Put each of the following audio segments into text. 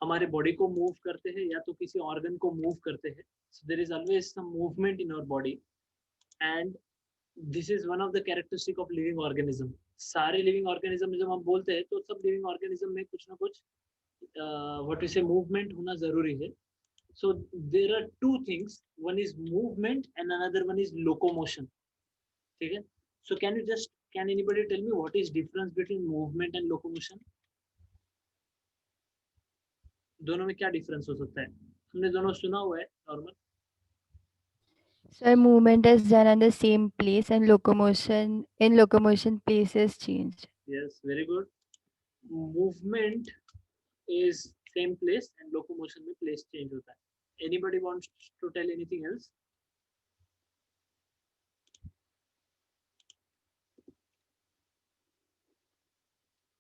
हमारे बॉडी को मूव करते हैं या तो किसी ऑर्गन को मूव करते हैं. So there is always some movement in our body and this is one of the characteristic of living organism. सारे लिविंग ऑर्गेनिज्म जब हम बोलते हैं तो सब लिविंग ऑर्गेनिज्म में कुछ ना कुछ व्हाट इज ए मूवमेंट होना जरूरी है. So there are two things. One is movement and another one is locomotion. ठीक है? So can anybody tell me what is difference between movement and locomotion? दोनों में क्या difference हो सकता है? हमने दोनों सुना हुआ है normal. So movement is done in the same place and locomotion place is changed. Yes, very good. Movement is same place and locomotion में place change होता है. Anybody wants to tell anything else?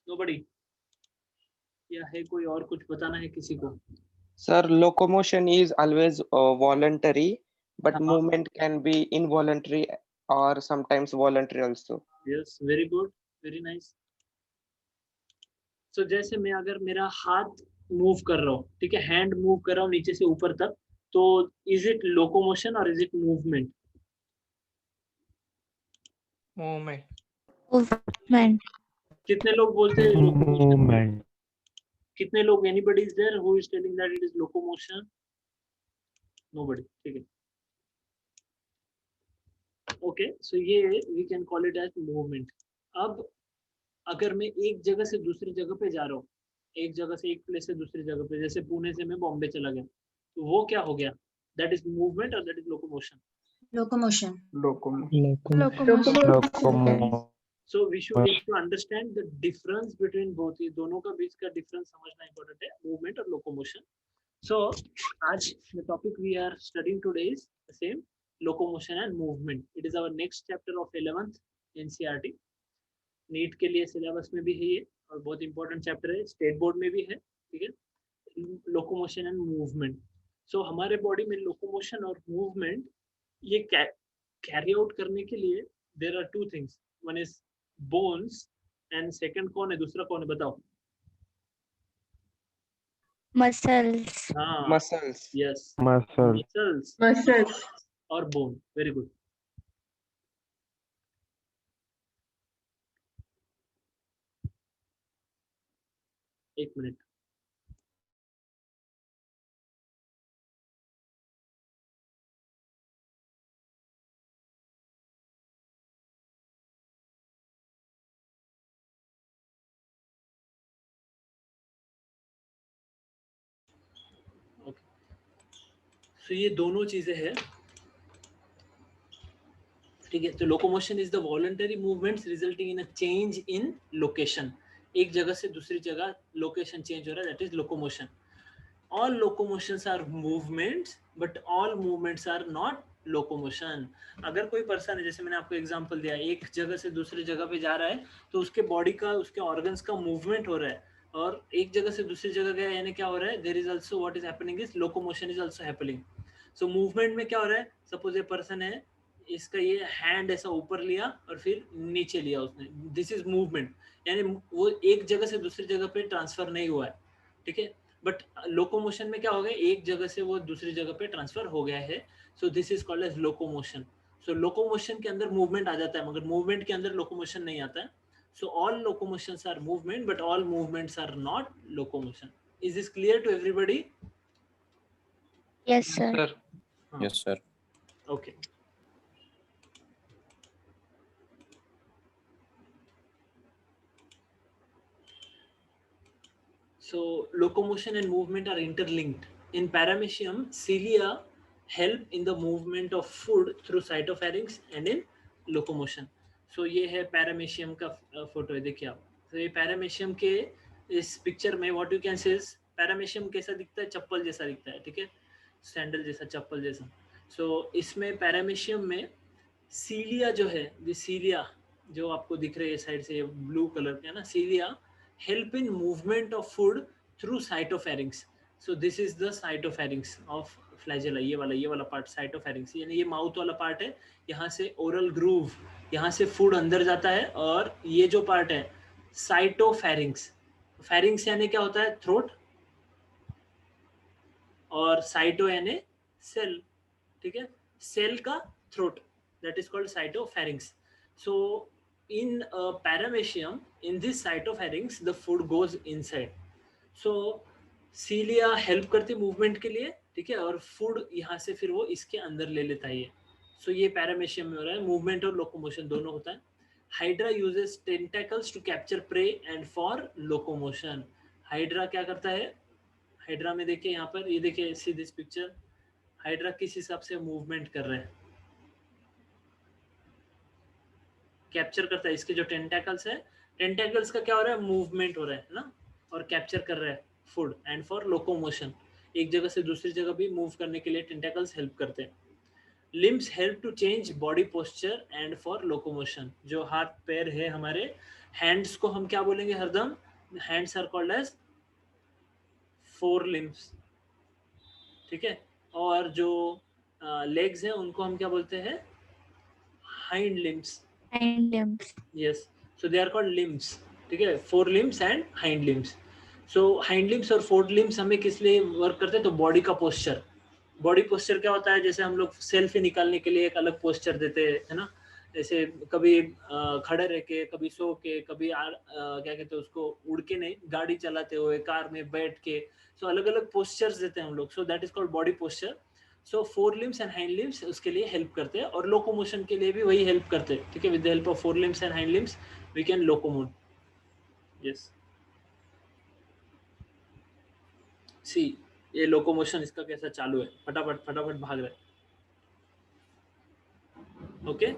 Nobody. या है कोई और कुछ बताना है किसी को? Sir, locomotion is always voluntary, but movement can be involuntary or sometimes voluntary also. Yes, very good, very nice. So जैसे मैं अगर मेरा हाथ मूव कर रहा हूँ, ठीक है, हैंड मूव कर रहा हूँ नीचे से ऊपर तक, तो इज इट लोकोमोशन और इज इट मूवमेंट? मूवमेंट. कितने लोग बोलते हैं मूवमेंट? कितने लोग, anybody is there who is telling that it is locomotion? Nobody. ठीक है, ओके. सो ये we can call it as movement. अब अगर मैं एक जगह से दूसरी जगह पे जा रहा हूँ, एक जगह से एक प्लेस से दूसरी जगह पे, जैसे पुणे से मैं बॉम्बे चला गया, तो वो क्या हो गया? दैट इज मूवमेंट और that is locomotion? Locomotion. So we should need to understand the difference between both. ये दोनों का बीच का डिफरेंस समझना इम्पोर्टेंट है, मूवमेंट और लोकोमोशन. So आज the topic we are studying today is the same, locomotion and movement. It is our next chapter of 11th NCERT. NEET के लिए सिलेबस में भी है ये और बहुत इंपॉर्टेंट चैप्टर है, स्टेट बोर्ड में भी है. ठीक है, लोकोमोशन एंड मूवमेंट. सो हमारे बॉडी में लोकोमोशन और मूवमेंट ये कैरी आउट करने के लिए there are two things. One is bones and second कौन है, दूसरा कौन है बताओ? मसल्स. हाँ, Muscles. Yes, muscles. मसल्स और बोन. Very good. एक मिनट. ओके, सो ये दोनों चीजें हैं. ठीक है, तो locomotion is the voluntary movements resulting in a change in location. एक जगह से दूसरी जगह लोकेशन चेंज हो रहा है, that is locomotion. All locomotions are movements but all movements are not locomotion. अगर कोई पर्सन है, जैसे मैंने आपको एग्जांपल दिया, एक जगह से दूसरी जगह पे जा रहा है, तो उसके बॉडी का, उसके ऑर्गन्स का मूवमेंट हो रहा है, और एक जगह से दूसरी जगह गया यानी क्या हो रहा है? There is also what is happening is locomotion is also happening. So movement में क्या हो रहा है? सपोज ए पर्सन है, इसका ये हैंड ऐसा ऊपर लिया और फिर नीचे लिया उसने, दिस इज मूवमेंट, यानी वो एक जगह से दूसरी जगह पे ट्रांसफर नहीं हुआ है. ठीक है, बट लोकोमोशन में क्या हो गया? एक जगह से वो दूसरी जगह पे ट्रांसफर हो गया है. So this is called as locomotion. So locomotion के अंदर मूवमेंट आ जाता है, मगर मूवमेंट के अंदर लोकोमोशन नहीं आता है. So all locomotions are movement but all movements are not locomotion. Is this clear to everybody? Yes sir. Yes, sir. Okay. So locomotion and movement are interlinked. In paramecium, cilia help in the movement of food through cytopharynx and in locomotion. So ये है paramecium का photo है, देखिए आप. तो ये paramecium के इस पिक्चर में what you can say is paramecium कैसा दिखता है? चप्पल जैसा दिखता है. ठीक है, सैंडल जैसा, चप्पल जैसा. So इसमें paramecium में सीलिया जो है, ये सीलिया जो आपको दिख रही है साइड से, ब्लू कलर के है ना, सीलिया help in movement of food through cytopharynx. So this is the cytopharynx of flagella. ये वाला पार्ट cytopharynx, यानी ये माउथ वाला पार्ट है. यहाँ से ओरल ग्रूव, यहाँ से फूड अंदर जाता है, और ये जो पार्ट है साइटोफैरिंक्स. फैरिंक्स यानी क्या होता है? थ्रोट. और साइटो यानी सेल, ठीक है, सेल का throat, that is called cytopharynx. So in paramecium, in this cytopharynx the food goes inside. So cilia help करती मूवमेंट के लिए, ठीक है, और फूड यहाँ से फिर वो इसके अंदर ले लेता है. सो ये पैरामेशियम में हो रहा है, मूवमेंट और लोकोमोशन दोनों होता है. Hydra uses tentacles to capture prey and for locomotion. Hydra क्या करता है, हाइड्रा में देखिए यहाँ पर, ये देखिए सी दिस पिक्चर, हाइड्रा किस हिसाब से मूवमेंट कर रहे हैं, कैप्चर करता है. इसके जो टेंटेकल्स है, टेंटेकल्स का क्या हो रहा है, मूवमेंट हो रहा है ना, और कैप्चर कर रहा है फूड. एंड फॉर लोकोमोशन, एक जगह से दूसरी जगह भी मूव करने के लिए टेंटेकल्स हेल्प करते हैं. Limbs help to change body posture and for locomotion. जो हाथ पैर है हमारे, हैंड्स को हम क्या बोलेंगे हरदम, hands are called as fore limbs, ठीक है, और जो लेग्स है उनको हम क्या बोलते हैं, hind limbs. Hind limbs. Yes, so they are called limbs, ठीक है, fore limbs and hind limbs. So hind limbs और फोर लिम्स हमें किस लिए वर्क करते हैं, तो बॉडी का पोस्चर. बॉडी पोस्चर क्या होता है, जैसे हम लोग सेल्फी निकालने के लिए एक अलग पोस्चर देते हैं, है ना, जैसे कभी खड़े रह के, कभी सो के, कभी क्या कहते हैं उसको, उड़ के नहीं, गाड़ी चलाते हुए, कार में बैठ के. सो अलग अलग पोस्चर्स देते हैं हम लोग. सो that is called body posture. So four limbs and hind limbs उसके लिए हेल्प करते हैं, और लोकोमोशन के लिए भी वही हेल्प करते हैं, ठीक है. With the help of fore limbs and hind limbs we can locomote. Yes, see ये लोकोमोशन इसका कैसा चालू है, फटाफट फटाफट भाग रहा है. ओके,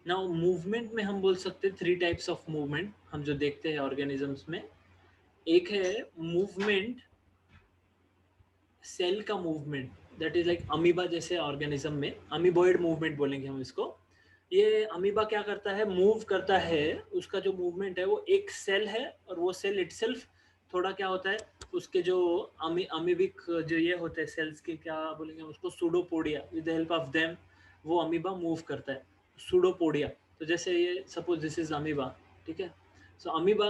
नाउ मूवमेंट में हम बोल सकते हैं 3 टाइप्स ऑफ मूवमेंट हम जो देखते हैं ऑर्गेनिजम्स में. एक है मूवमेंट, सेल का movement, that is like amoeba जैसे ऑर्गेनिज्म में, अमीबॉइड मूवमेंट बोलेंगे हम इसको. ये अमीबा क्या करता है, मूव करता है, उसका जो मूवमेंट है वो एक सेल है, और वो सेल इटसेल्फ थोड़ा क्या होता है, उसके जो अमीबिक जो ये होते हैं सेल्स के, क्या बोलेंगे उसको, pseudopodia, with the help of them वो अमीबा मूव करता है, सूडोपोडिया. तो जैसे ये सपोज दिस इज अमीबा, ठीक है. सो अमीबा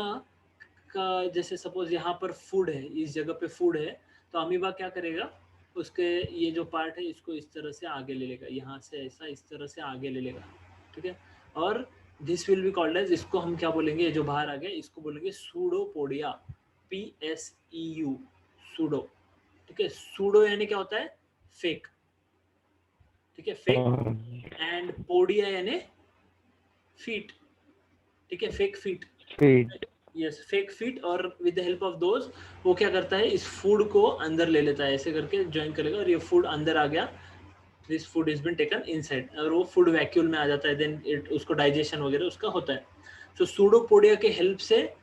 का जैसे सपोज यहाँ पर फूड है, इस जगह पे फूड है, तो अमीबा क्या करेगा, उसके ये जो पार्ट है इसको इस तरह से आगे ले लेगा, यहाँ से ऐसा इस तरह से आगे ले लेगा, ठीक है. और this will be called as, इसको हम क्या बोलेंगे, जो बाहर आ गया इसको बोलेंगे सूडोपोडिया, PSEU, सूडो, ठीक है. सूडो यानी क्या होता है, फेक, ठीक है, फेक. एंड पोडिया यानी फीट, ठीक है, fake feet. Yes, fake feet. और with the help of those वो क्या करता है, इस फूड को अंदर ले लेता है, ऐसे करके ज्वाइन करेगा, और ये फूड अंदर आ गया, this food is been taken inside, और वो फूड वैक्यूल में आ जाता है, देन उसको डाइजेशन वगैरह उसका होता है. सो सूडोपोडिया के हेल्प से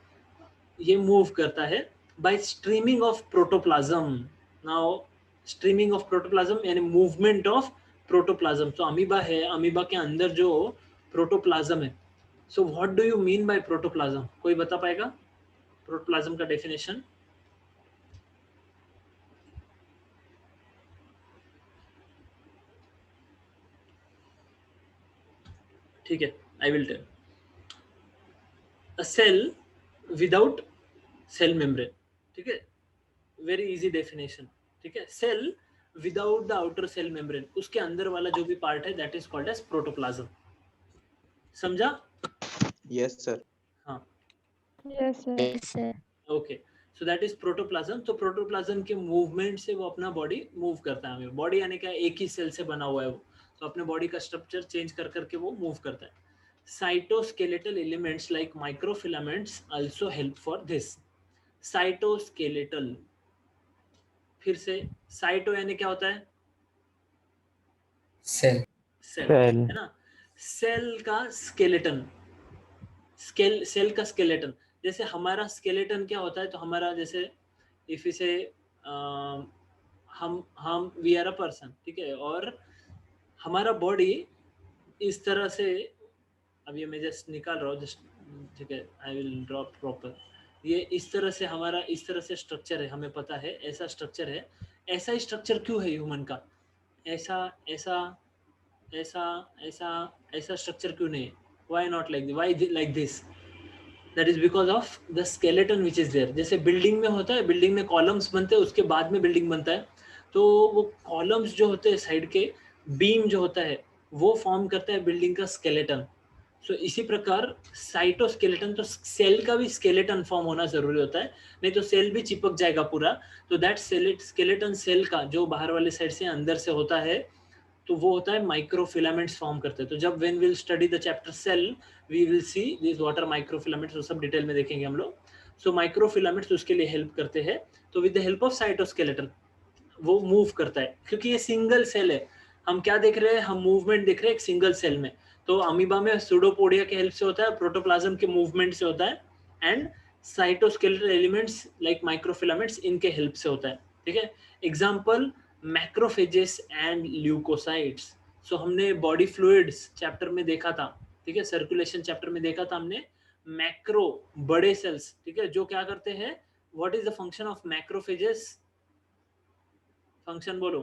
ये मूव करता है by streaming of protoplasm. Now streaming of protoplasm यानी मूवमेंट ऑफ प्रोटोप्लाज्म. तो अमीबा है, अमीबा के अंदर जो प्रोटोप्लाज्म है. So what do you mean by protoplasm, कोई बता पाएगा प्रोटोप्लाज्म का डेफिनेशन? ठीक है, I will tell. A cell without cell membrane, ठीक है, वेरी इजी डेफिनेशन, ठीक है. Cell without the outer cell membrane, उसके अंदर वाला जो भी पार्ट है that is called as protoplasm. समझा? Yes, sir. हाँ, Yes, sir. Yes, sir. Okay. So that is protoplasm. तो प्रोटोप्लाज्म के मूवमेंट से वो अपना बॉडी मूव करता है. बॉडी यानी क्या, एक ही सेल से बना हुआ है वो, तो अपने बॉडी का स्ट्रक्चर चेंज कर करके वो मूव करता है. Cytoskeletal elements like microfilaments also help for this. Cytoskeletal, फिर से, साइटो यानी क्या होता है, सेल. सेल है ना. सेल का स्केलेटन, सेल का स्केलेटन. जैसे हमारा स्केलेटन क्या होता है, तो हमारा जैसे इफ इसे हम वी आर अ पर्सन, ठीक है, और हमारा बॉडी इस तरह से, अब ये मैं जस्ट निकाल रहा हूँ, जस्ट, ठीक है, आई विल ड्रॉप प्रॉपर. ये इस तरह से हमारा इस तरह से स्ट्रक्चर है, हमें पता है ऐसा स्ट्रक्चर है. ऐसा स्ट्रक्चर क्यों है ह्यूमन का, ऐसा ऐसा ऐसा ऐसा ऐसा स्ट्रक्चर क्यों नहीं है? Why not like this? Why like this? That is because of the skeleton which is there. जैसे बिल्डिंग में होता है, बिल्डिंग में कॉलम्स बनते हैं, उसके बाद में बिल्डिंग बनता है, तो वो कॉलम्स जो होते हैं साइड के, बीम जो होता है वो फॉर्म करता है बिल्डिंग का स्केलेटन. सो इसी प्रकार साइटोस्केलेटन, तो सेल का भी स्केलेटन फॉर्म होना जरूरी होता है, नहीं तो सेल भी चिपक जाएगा पूरा. तो दैट स्केलेटन सेल का जो बाहर वाले साइड से अंदर से होता है, तो वो होता है माइक्रोफिलामेंट्स फॉर्म करते हैं. तो जब when will study the chapter cell we will see this water microfilaments, वो सब डिटेल में देखेंगे हम लोग. सो माइक्रोफिलामेंट्स उसके लिए हेल्प करते हैं. तो with the help of cytoskeleton वो मूव करता है, क्योंकि ये सिंगल सेल है. हम क्या देख रहे हैं? हम मूवमेंट देख रहे हैं एक सिंगल सेल में. तो अमीबा में सूडोपोडिया के हेल्प से होता है, प्रोटोप्लाज्म के मूवमेंट से होता है, and cytoskeletal elements like microfilaments इनके हेल्प से होता है. ठीक है. Example macrophages and leucocytes. So हमने बॉडी फ्लूइड्स चैप्टर में देखा था, ठीक है, सर्कुलेशन चैप्टर में देखा था हमने. मैक्रो बड़े सेल्स, ठीक है, जो क्या करते हैं, what is the function of macrophages? Function बोलो.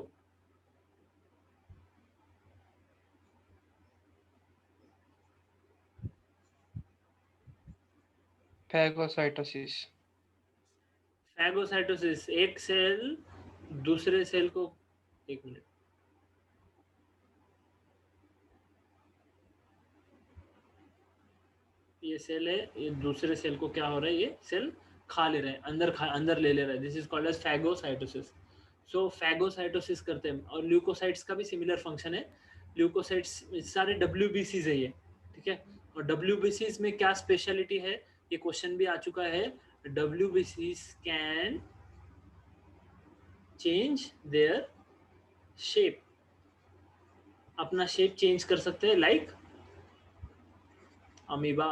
फैगोसाइटोसिस. फैगोसाइटोसिस, एक सेल दूसरे सेल को, एक मिनट, ये सेल है, ये दूसरे सेल को क्या हो रहा है, ये सेल खा ले रहा है, अंदर ले रहा है. This is called as phagocytosis. So phagocytosis करते हैं. और ल्यूकोसाइट्स का भी सिमिलर फंक्शन है. ल्यूकोसाइट्स सारे डब्ल्यूबीसीज है ये, ठीक है. और डब्ल्यूबीसीज में क्या स्पेशलिटी है, ये क्वेश्चन भी आ चुका है. डब्ल्यूबीसीज कैन चेंज देयर शेप, अपना शेप चेंज कर सकते हैं, like amoeba.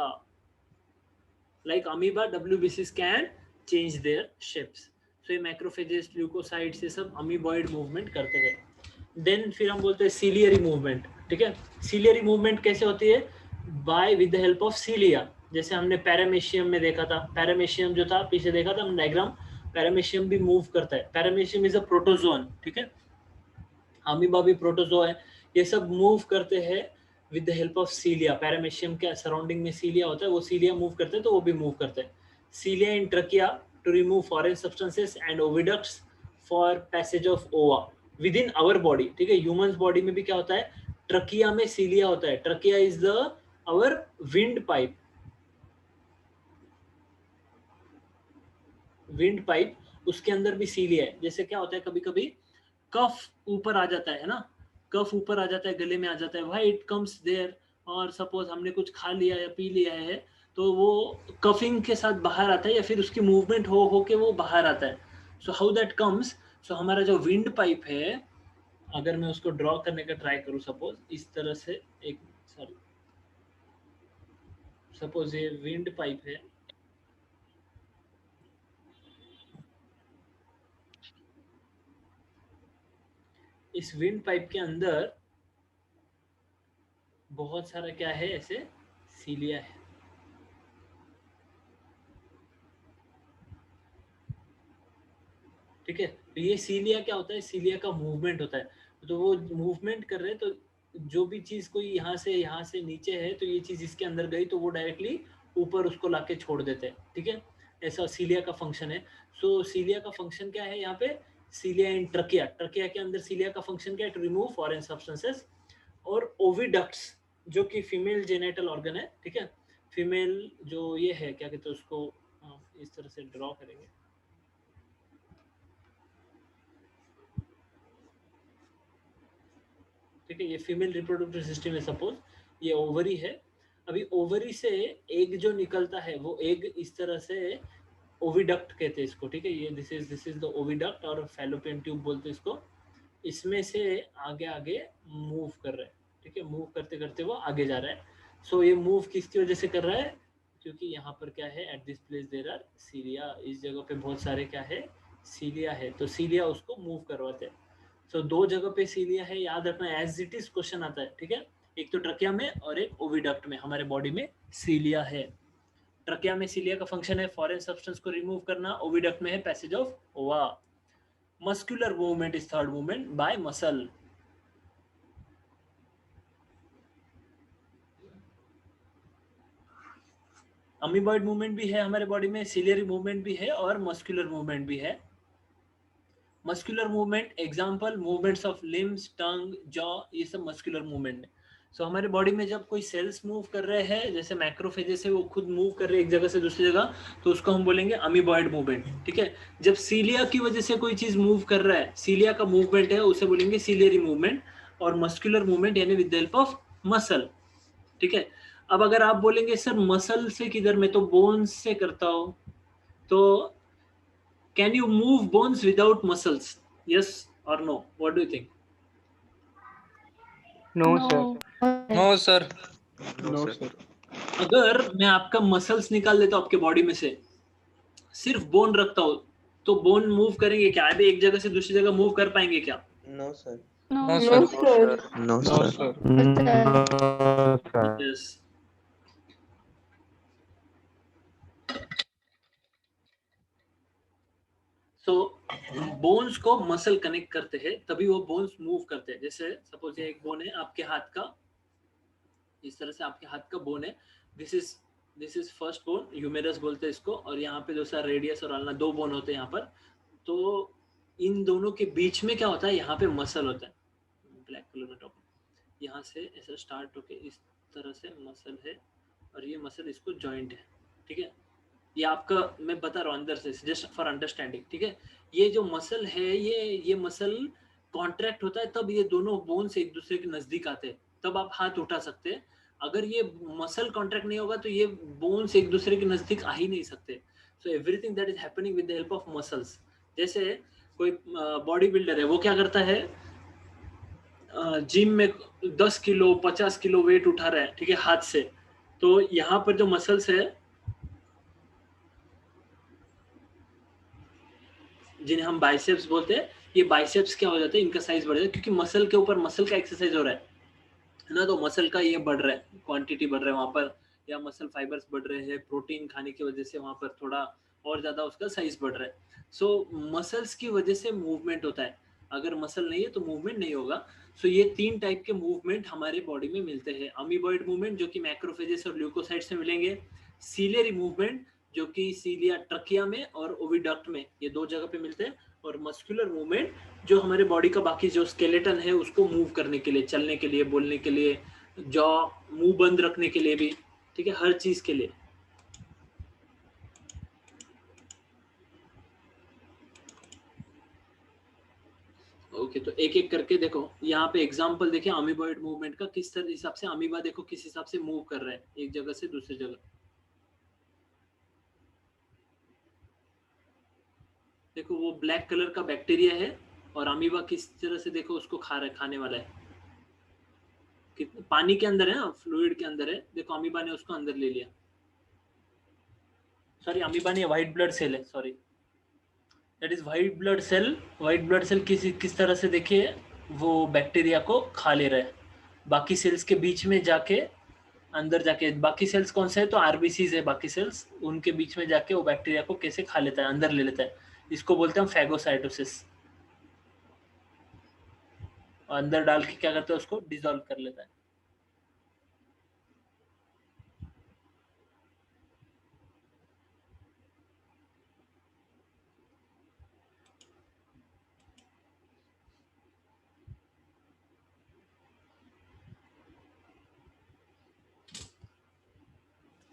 Like amoeba, WBCs can change their shapes. So ये मैक्रोफेजेस, ल्यूकोसाइट्स, ये सब अमीबॉइड मूवमेंट करते हैं. देन फिर हम बोलते हैं सीलियरी मूवमेंट. ठीक है. सीलियरी मूवमेंट कैसे होती है? By with the help of cilia. जैसे हमने पैरामेशियम में देखा था, पैरामेशियम जो था पीछे देखा था हम डायग्राम, पैरामेशियम भी मूव करता है. पैरामेशियम इज अ प्रोटोजोन, ठीक है. अमीबा भी प्रोटोजो है. ये सब मूव करते हैं with the help of सीलिया. Paramecium के सराउंडिंग में सीलिया होता है, वो सीलिया मूव करते हैं, तो वो भी मूव करते हैं. Cilia in trachea to remove foreign substances and oviducts for passage of ova within our body. ठीक है. ह्यूमंस बॉडी में भी क्या होता है, ट्रकिया में सीलिया होता है. Trachea is the our windpipe. Windpipe, उसके अंदर भी सीलिया है. जैसे क्या होता है, कभी कभी कफ ऊपर आ जाता है ना, कफ ऊपर आ जाता है, गले में आ जाता है. Why it comes there? और सपोज हमने कुछ खा लिया या पी लिया है, तो वो कफिंग के साथ बाहर आता है, या फिर उसकी मूवमेंट हो के वो बाहर आता है. So how that comes? So हमारा जो विंड पाइप है, अगर मैं उसको ड्रॉ करने का ट्राई करूं, सपोज इस तरह से, एक सॉरी, सपोज ये विंड पाइप है, इस विंड पाइप के अंदर बहुत सारा क्या है, ऐसे सीलिया है. ठीक है. तो ये सीलिया क्या होता है, सीलिया का मूवमेंट होता है. तो वो मूवमेंट कर रहे हैं, तो जो भी चीज कोई यहाँ से नीचे है, तो ये चीज इसके अंदर गई तो वो डायरेक्टली ऊपर उसको लाके छोड़ देते हैं. ठीक है. ऐसा सीलिया का फंक्शन है. सो सीलिया का फंक्शन क्या है यहाँ पे? सीलिया इन ट्रकिया. ट्रकिया के अंदर सीलिया का फंक्शन क्या है? To remove foreign substances. और ओविडक्ट्स, जो कि फीमेल जेनेटल ऑर्गन है, ठीक है, फीमेल जो ये है, क्या कहते हैं उसको, इस तरह से ड्रॉ करेंगे. ठीक है. ये फीमेल रिप्रोडक्टिव सिस्टम है. सपोज ये ओवरी है. अभी ओवरी से एग जो निकलता है, वो एग इस तरह से ओविडक्ट कहते हैं इसको. ठीक है. ये दिस इज द ओविडक्ट, और फैलोपियन ट्यूब बोलते हैं इसको. इसमें से आगे मूव कर रहा है. ठीक है. मूव करते करते वो आगे जा रहा है. सो ये मूव किसकी वजह से कर रहा है? क्योंकि यहाँ पर क्या है, at this place there are cilia. इस जगह पे बहुत सारे क्या है, सीलिया है. तो सीलिया उसको मूव करवाते हैं. सो दो जगह पे सीलिया है, याद रखना. एज इट इज क्वेश्चन आता है. ठीक है. एक तो ट्रकिया में और एक ओविडक्ट में हमारे बॉडी में सीलिया है. ट्रकिया में सीलिया का फंक्शन है फॉरेन सब्सटेंस को रिमूव करना. ओविडक्ट में है पैसेज ऑफ ओवा. Muscular movement is third movement by muscle. Amoeboid movement भी है हमारे बॉडी में, सिलियरी मूवमेंट भी है और मस्कुलर मूवमेंट भी है। Muscular movement example movements of limbs, tongue, jaw, ये सब मस्कुलर मूवमेंट है। सो हमारे बॉडी में जब कोई सेल्स मूव कर रहे हैं, जैसे मैक्रोफेजेस है वो खुद मूव कर रहे हैं एक जगह से दूसरी जगह, तो उसको हम बोलेंगे अमीबॉइड मूवमेंट, ठीक है। जब सीलिया की वजह से कोई चीज मूव कर रहा है, सीलिया का मूवमेंट है, उसे बोलेंगे सीलियरी मूवमेंट। और मस्कुलर मूवमेंट यानी with the help of muscle, ठीक है। अब अगर आप बोलेंगे सर मसल से किधर, मैं तो बोन्स से करता हूँ, तो can you move bones without muscles? Yes or no? What do you think? No, sir. No sir. No, sir. अगर मैं आपका मसल्स निकाल देता हूँ आपके बॉडी में से, सिर्फ बोन रखता हूँ, तो बोन मूव करेंगे क्या? अभी एक जगह से दूसरी जगह मूव कर पाएंगे क्या? No, sir. No sir. No, No, sir. sir. No, sir. Yes. So bones को मसल कनेक्ट करते हैं, तभी वो बोन्स मूव करते हैं। जैसे सपोज ये एक बोन है आपके हाथ का, इस तरह से आपके हाथ का बोन है, दिस इज फर्स्ट बोन, ह्यूमेरस बोलते हैं इसको, और यहाँ पे दूसरा रेडियस और अल्ना, दो बोन होते हैं यहाँ पर। तो इन दोनों के बीच में क्या होता है, यहाँ पे मसल होता है, ब्लैक कलर में टॉप, यहाँ से ऐसा स्टार्ट होके इस तरह से मसल है, और ये मसल इसको जॉइंट है, ठीक है। ये आपका मैं बता रहा हूँ अंदर से, जस्ट फॉर अंडरस्टैंडिंग, ठीक है। ये जो मसल है, ये मसल कॉन्ट्रैक्ट होता है, तब ये दोनों बोन्स एक दूसरे के नजदीक आते हैं, तब आप हाथ उठा सकते हैं। अगर ये मसल कॉन्ट्रैक्ट नहीं होगा तो ये बोन्स एक दूसरे के नजदीक आ ही नहीं सकते। So everything that is happening with the help of muscles. जैसे कोई बॉडी बिल्डर है, वो क्या करता है, जिम में 10 किलो 50 किलो वेट उठा रहा है, ठीक है, हाथ से, तो यहाँ पर जो मसल्स है जिन्हें हम बाइसेप्स बोलते हैं, ये बाइसेप्स क्या हो जाते हैं, इनका साइज बढ़ जाता है, क्योंकि मसल के ऊपर मसल का एक्सरसाइज हो रहा है ना, तो मसल का ये बढ़ रहा है, क्वांटिटी बढ़ रहा है वहाँ पर, या मसल फाइबर्स बढ़ रहे हैं, प्रोटीन खाने की वजह से वहाँ पर थोड़ा और ज्यादा उसका साइज बढ़ रहा है। सो मसल्स की वजह से मूवमेंट होता है, अगर मसल नहीं है तो मूवमेंट नहीं होगा। सो ये 3 टाइप के मूवमेंट हमारे बॉडी में मिलते हैं। अमीबॉइड मूवमेंट जो कि मैक्रोफेजेस और ल्यूकोसाइट्स में मिलेंगे, सीलियरी मूवमेंट जो कि सीलिया ट्रकिया में और ओविडक्ट में, ये 2 जगह पे मिलते हैं, और मस्कुलर मूवमेंट जो हमारे बॉडी का बाकी जो स्केलेटन है उसको मूव करने के लिए, चलने के लिए, बोलने के लिए, जॉ मुंह बंद रखने के लिए भी, ठीक है, हर चीज के लिए। ओके, तो एक एक करके देखो, यहाँ पे एग्जांपल देखिए अमीबॉइड मूवमेंट का, किस तरह हिसाब से अमीबा देखो किस हिसाब से मूव कर रहा है एक जगह से दूसरी जगह। देखो वो ब्लैक कलर का बैक्टीरिया है, और अमीबा किस तरह से देखो उसको खा रहा है, खाने वाला है, पानी के अंदर है ना, फ्लूइड के अंदर है, देखो अमीबा ने उसको अंदर ले लिया। सॉरी, अमीबा नहीं, व्हाइट ब्लड सेल है, sorry, that is white blood cell. White blood cell किस तरह से देखिए वो बैक्टीरिया को खा ले रहा है, बाकी सेल्स के बीच में जाके, अंदर जाके, बाकी सेल्स कौन से है, तो आरबीसीज है बाकी सेल्स, उनके बीच में जाके वो बैक्टीरिया को कैसे खा लेता है, अंदर ले लेता है, इसको बोलते हैं फैगोसाइटोसिस। अंदर डाल के क्या करता है, उसको डिसॉल्व कर लेता है।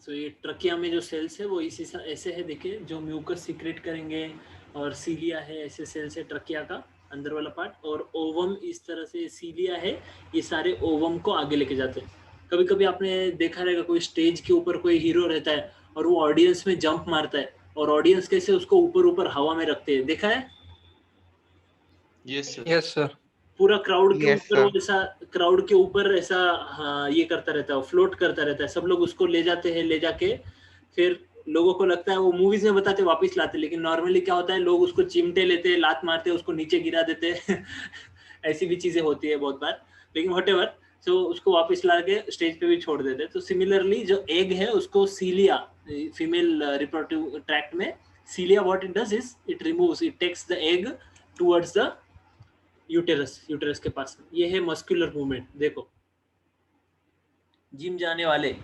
तो ये ट्रकिया में जो सेल्स है वो इसी ऐसे है, देखिए, जो म्यूकस सीक्रेट करेंगे, और सीलिया है, ऐसे सेल्स है ट्रकिया का अंदर वाला पार्ट, और ओवम इस तरह से, सीलिया है, ये सारे ओवम को आगे लेके जाते हैं। कभी कभी आपने देखा रहेगा कोई स्टेज के ऊपर कोई हीरो रहता है और वो ऑडियंस में जंप मारता है, और ऑडियंस कैसे उसको ऊपर ऊपर हवा में रखते हैं, देखा है? Yes sir. पूरा क्राउड के Yes, ऊपर sir. वो ऐसा, क्राउड के ऊपर ऐसा, हाँ, ये करता रहता है, फ्लोट करता रहता है, सब लोग उसको ले जाते हैं, ले जाके फिर लोगों को लगता है, वो मूवीज में बताते वापस लाते, लेकिन नॉर्मली क्या होता है, लोग उसको चिमटे लेते, लात मारते, उसको नीचे गिरा देते ऐसी भी चीजें होती है बहुत बार, लेकिन व्हाटएवर, सो उसको वापस ला के स्टेज पे भी छोड़ देते। तो सिमिलरली जो एग है उसको सीलिया, फीमेल रिप्रोडक्टिव ट्रैक्ट में, cilia what it does is it removes, it takes the egg towards the uterus के पास। ये है मस्कुलर मूवमेंट। देखो जिम जाने वाले,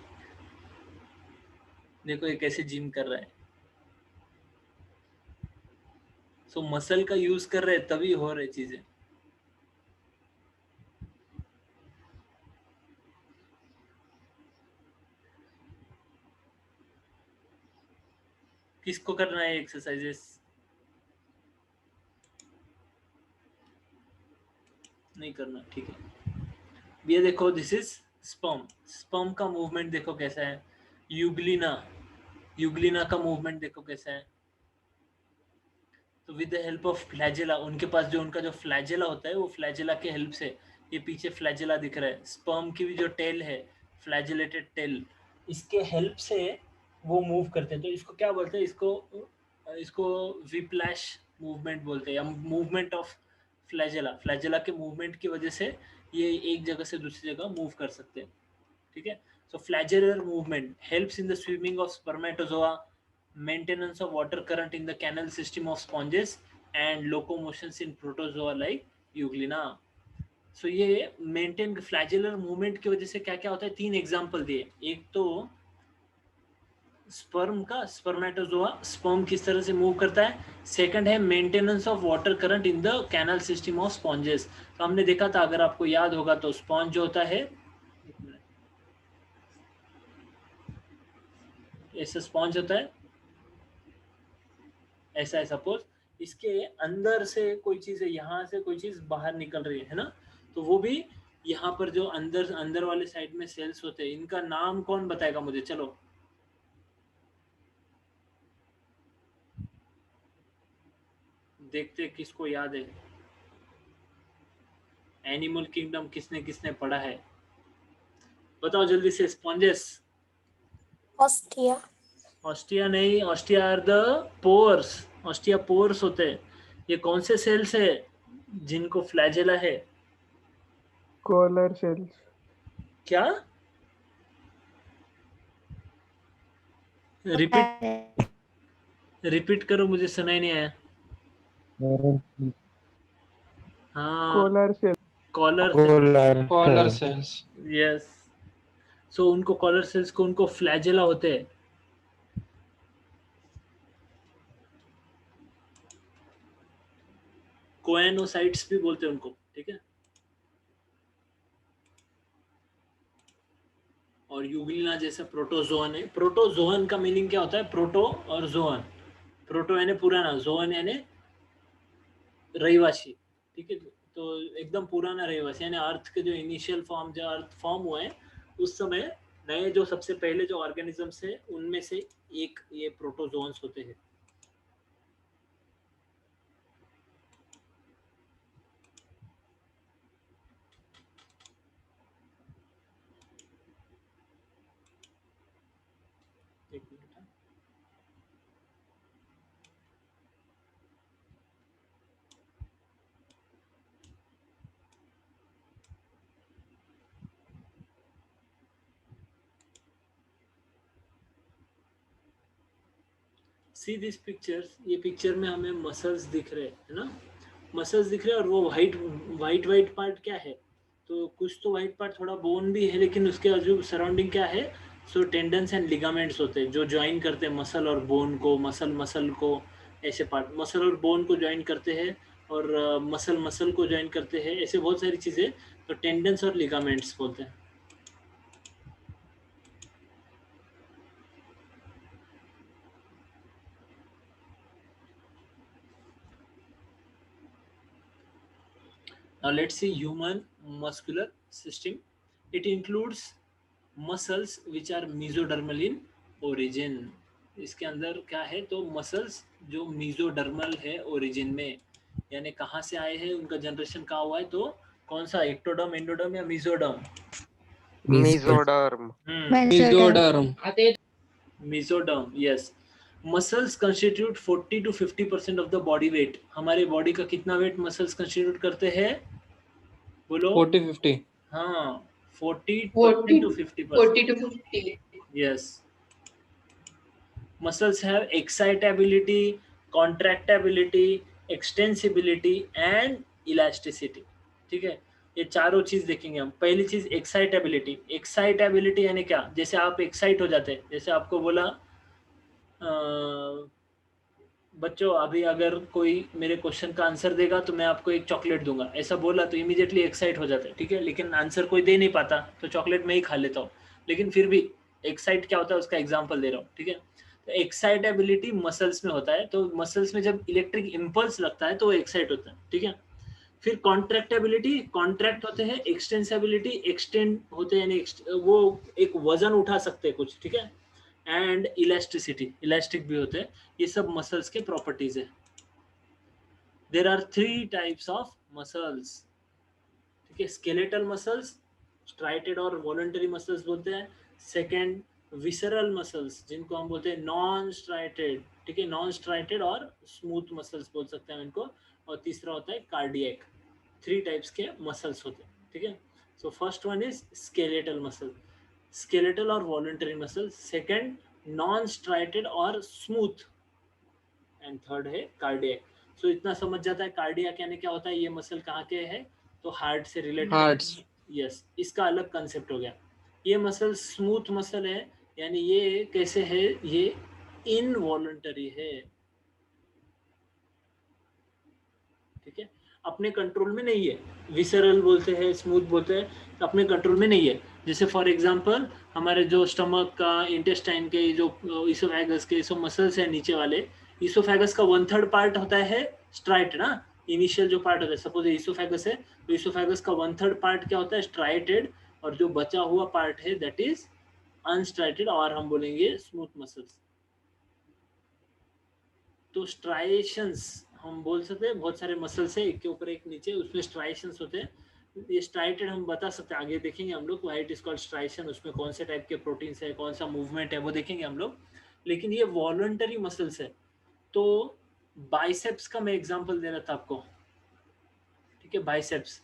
देखो ये कैसे जिम कर रहा है, सो मसल का यूज कर रहे हैं तभी हो रही चीजें। किसको करना है एक्सरसाइजेस? नहीं करना, ठीक है। ये देखो दिस इज स्पर्म। स्पर्म का मूवमेंट देखो कैसा है। यूग्लिना, यूग्लिना का मूवमेंट देखो कैसा है। तो with the help of flagella, उनके पास जो उनका जो फ्लैजेला होता है वो फ्लैजेला के हेल्प से, ये पीछे फ्लैजेला दिख रहा है, स्पर्म की भी जो टेल है फ्लैजेलेटेड टेल, इसके हेल्प से वो मूव करते हैं। तो इसको क्या बोलते हैं? इसको विप्लैश मूवमेंट बोलते हैं, या मूवमेंट ऑफ फ्लैजेला। फ्लैजेला के मूवमेंट की वजह से ये एक जगह से दूसरी जगह मूव कर सकते हैं, ठीक है। So flagellar movement helps in the swimming of spermatozoa, maintenance of water current in the canal system of sponges, and locomotions in protozoa like Euglena. So ये मेंटेन फ्लैजेलर मूवमेंट की वजह से क्या क्या होता है, 3 एग्जांपल दिए। एक तो स्पर्म का, स्पर्मेटोजोआ स्पर्म किस तरह से मूव करता है। सेकंड है maintenance of water current in the canal system of sponges. तो हमने देखा था, अगर आपको याद होगा तो स्पॉन्ज जो होता है, ऐसा स्पॉन्ज होता है, ऐसा है सपोज, इसके अंदर से कोई चीज है, यहाँ से कोई चीज बाहर निकल रही है ना, तो वो भी यहाँ पर जो अंदर अंदर वाले साइड में सेल्स होते हैं, इनका नाम कौन बताएगा मुझे? चलो देखते किसको याद है। एनिमल किंगडम किसने किसने पढ़ा है, बताओ जल्दी से। Sponges, ostia. ऑस्टिया नहीं, ostia are the pores, ostia pores होते हैं। ये कौन से सेल्स है जिनको फ्लैजेला है? Collar sales. क्या? रिपीट करो, मुझे सुनाई नहीं आया। हाँ, collar cells. Collar cells. Yes. So उनको कॉलर सेल्स को, उनको फ्लैजेला होते हैं। कोएनोसाइट्स भी बोलते हैं उनको, ठीक है। और यूग्लिना जैसा प्रोटोजोअन है। प्रोटोजोअन का मीनिंग क्या होता है? प्रोटो और जोअन। प्रोटो यानी पुराना, जोअन यानी रहिवासी, ठीक है। तो एकदम पुराना रहिवासी, यानी अर्थ के जो इनिशियल फॉर्म, जो अर्थ फॉर्म हुआ है उस समय, नए जो सबसे पहले जो ऑर्गेनिजम्स है उनमें से एक ये प्रोटोजोन्स होते हैं। एक मिनट। सी दिस पिक्चर्स, ये पिक्चर में हमें मसल्स दिख रहे हैं ना, मसल्स दिख रहे हैं। और वो वाइट पार्ट क्या है? तो कुछ तो वाइट पार्ट थोड़ा बोन भी है, लेकिन उसके आजू सराउंडिंग क्या है? सो टेंडन्स एंड लिगामेंट्स होते हैं जो ज्वाइन करते हैं मसल और बोन को, मसल को, ऐसे पार्ट मसल और बोन को ज्वाइन करते हैं, और मसल को ज्वाइन करते हैं, ऐसे बहुत सारी चीज़ें। तो टेंडन्स और लिगामेंट्स बोलते हैं। Now let's see human muscular system. It includes muscles which are mesodermal in origin. इसके अंदर क्या है? तो मसल्स जो mesodermal है origin में, यानी कहाँ से आए हैं, उनका जनरेशन कहाँ हुआ है। तो कौन सा, एक्टोडर्म, एंडोडर्म या mesoderm? Mesoderm. Mesoderm, yes. Muscles constitute 40 to 50% of the body weight. हमारे बॉडी का कितना वेट मसल्स कंस्टिट्यूट करते हैं? बोलो। 40-50। हाँ, 40 to 50%. Yes. Muscles have excitability, contractibility, extensibility and elasticity. ठीक है, ये चारों चीज देखेंगे हम। पहली चीज एक्साइटेबिलिटी। एक्साइटेबिलिटी यानी क्या? जैसे आप एक्साइट हो जाते हैं, जैसे आपको बोला बच्चों अभी अगर कोई मेरे क्वेश्चन का आंसर देगा तो मैं आपको एक चॉकलेट दूंगा, ऐसा बोला तो इमीडिएटली एक्साइट हो जाता है, ठीक है, लेकिन आंसर कोई दे नहीं पाता तो चॉकलेट मैं ही खा लेता हूँ, लेकिन फिर भी एक्साइट क्या होता है उसका एग्जांपल दे रहा हूँ, ठीक है। तो एक्साइटेबिलिटी मसल्स में होता है, तो मसल्स में जब इलेक्ट्रिक इम्पल्स लगता है तो वो एक्साइट होता है, ठीक है। फिर कॉन्ट्रैक्टेबिलिटी, कॉन्ट्रैक्ट होते हैं, एक्सटेंसिबिलिटी, एक्सटेंड होते हैं, यानी वो एक वजन उठा सकते हैं कुछ, ठीक है, एंड इलास्टिसिटी, इलास्टिक भी होते हैं, ये सब मसल्स के प्रॉपर्टीज है। There are 3 types of muscles, ठीक है, स्केलेटल मसल्स, स्ट्राइटेड और वॉलंटरी मसल्स बोलते हैं। सेकंड विसरल मसल्स जिनको हम बोलते हैं नॉन स्ट्राइटेड, ठीक है, नॉन स्ट्राइटेड और स्मूथ मसल्स बोल सकते हैं इनको। और तीसरा होता है कार्डियक। 3 टाइप्स के मसल्स होते हैं, ठीक है। So first one is skeletal muscle, skeletal और voluntary muscle, second non striated और स्मूथ, एंड थर्ड है कार्डियक। सो इतना समझ जाता है कार्डियक यानी क्या होता है, ये मसल कहाँ के है, तो हार्ट से रिलेटेड, हार्ट। यस, इसका अलग कंसेप्ट हो गया। ये मसल स्मूथ मसल है, यानी ये कैसे है, ये इनवॉलंटरी है, ठीक है, अपने कंट्रोल में नहीं है। विसरल बोलते हैं, स्मूथ बोलते हैं, अपने कंट्रोल में नहीं है। जैसे फॉर एग्जांपल हमारे जो स्टमक का, इंटेस्टाइन के जो इसोफेगस के सब मसल्स है नीचे वाले, इसोफेगस का 1/3 पार्ट होता है स्ट्राइटेड ना, इनिशियल जो पार्ट होता है, सपोज इसोफेगस है तो इसोफेगस का 1/3 पार्ट क्या होता है, स्ट्राइटेड, और जो बचा हुआ पार्ट है दैट इज अनस्ट्राइटेड, और हम बोलेंगे स्मूथ मसल्स। तो स्ट्राइएशंस हम बोल सकते हैं, बहुत सारे मसल्स है, एक के ऊपर एक नीचे, उसमें स्ट्राइएशंस होते हैं। ये स्ट्राइटेड हम बता सकते हैं, आगे देखेंगे हम लोग, why it is called striation, उसमें कौन से टाइप के प्रोटीन्स है, कौन सा मूवमेंट है, वो देखेंगे हम लोग। लेकिन ये वॉलंटरी मसल्स है। तो बाइसेप्स का मैं एग्जांपल दे रहा था आपको, ठीक है, बाइसेप्स,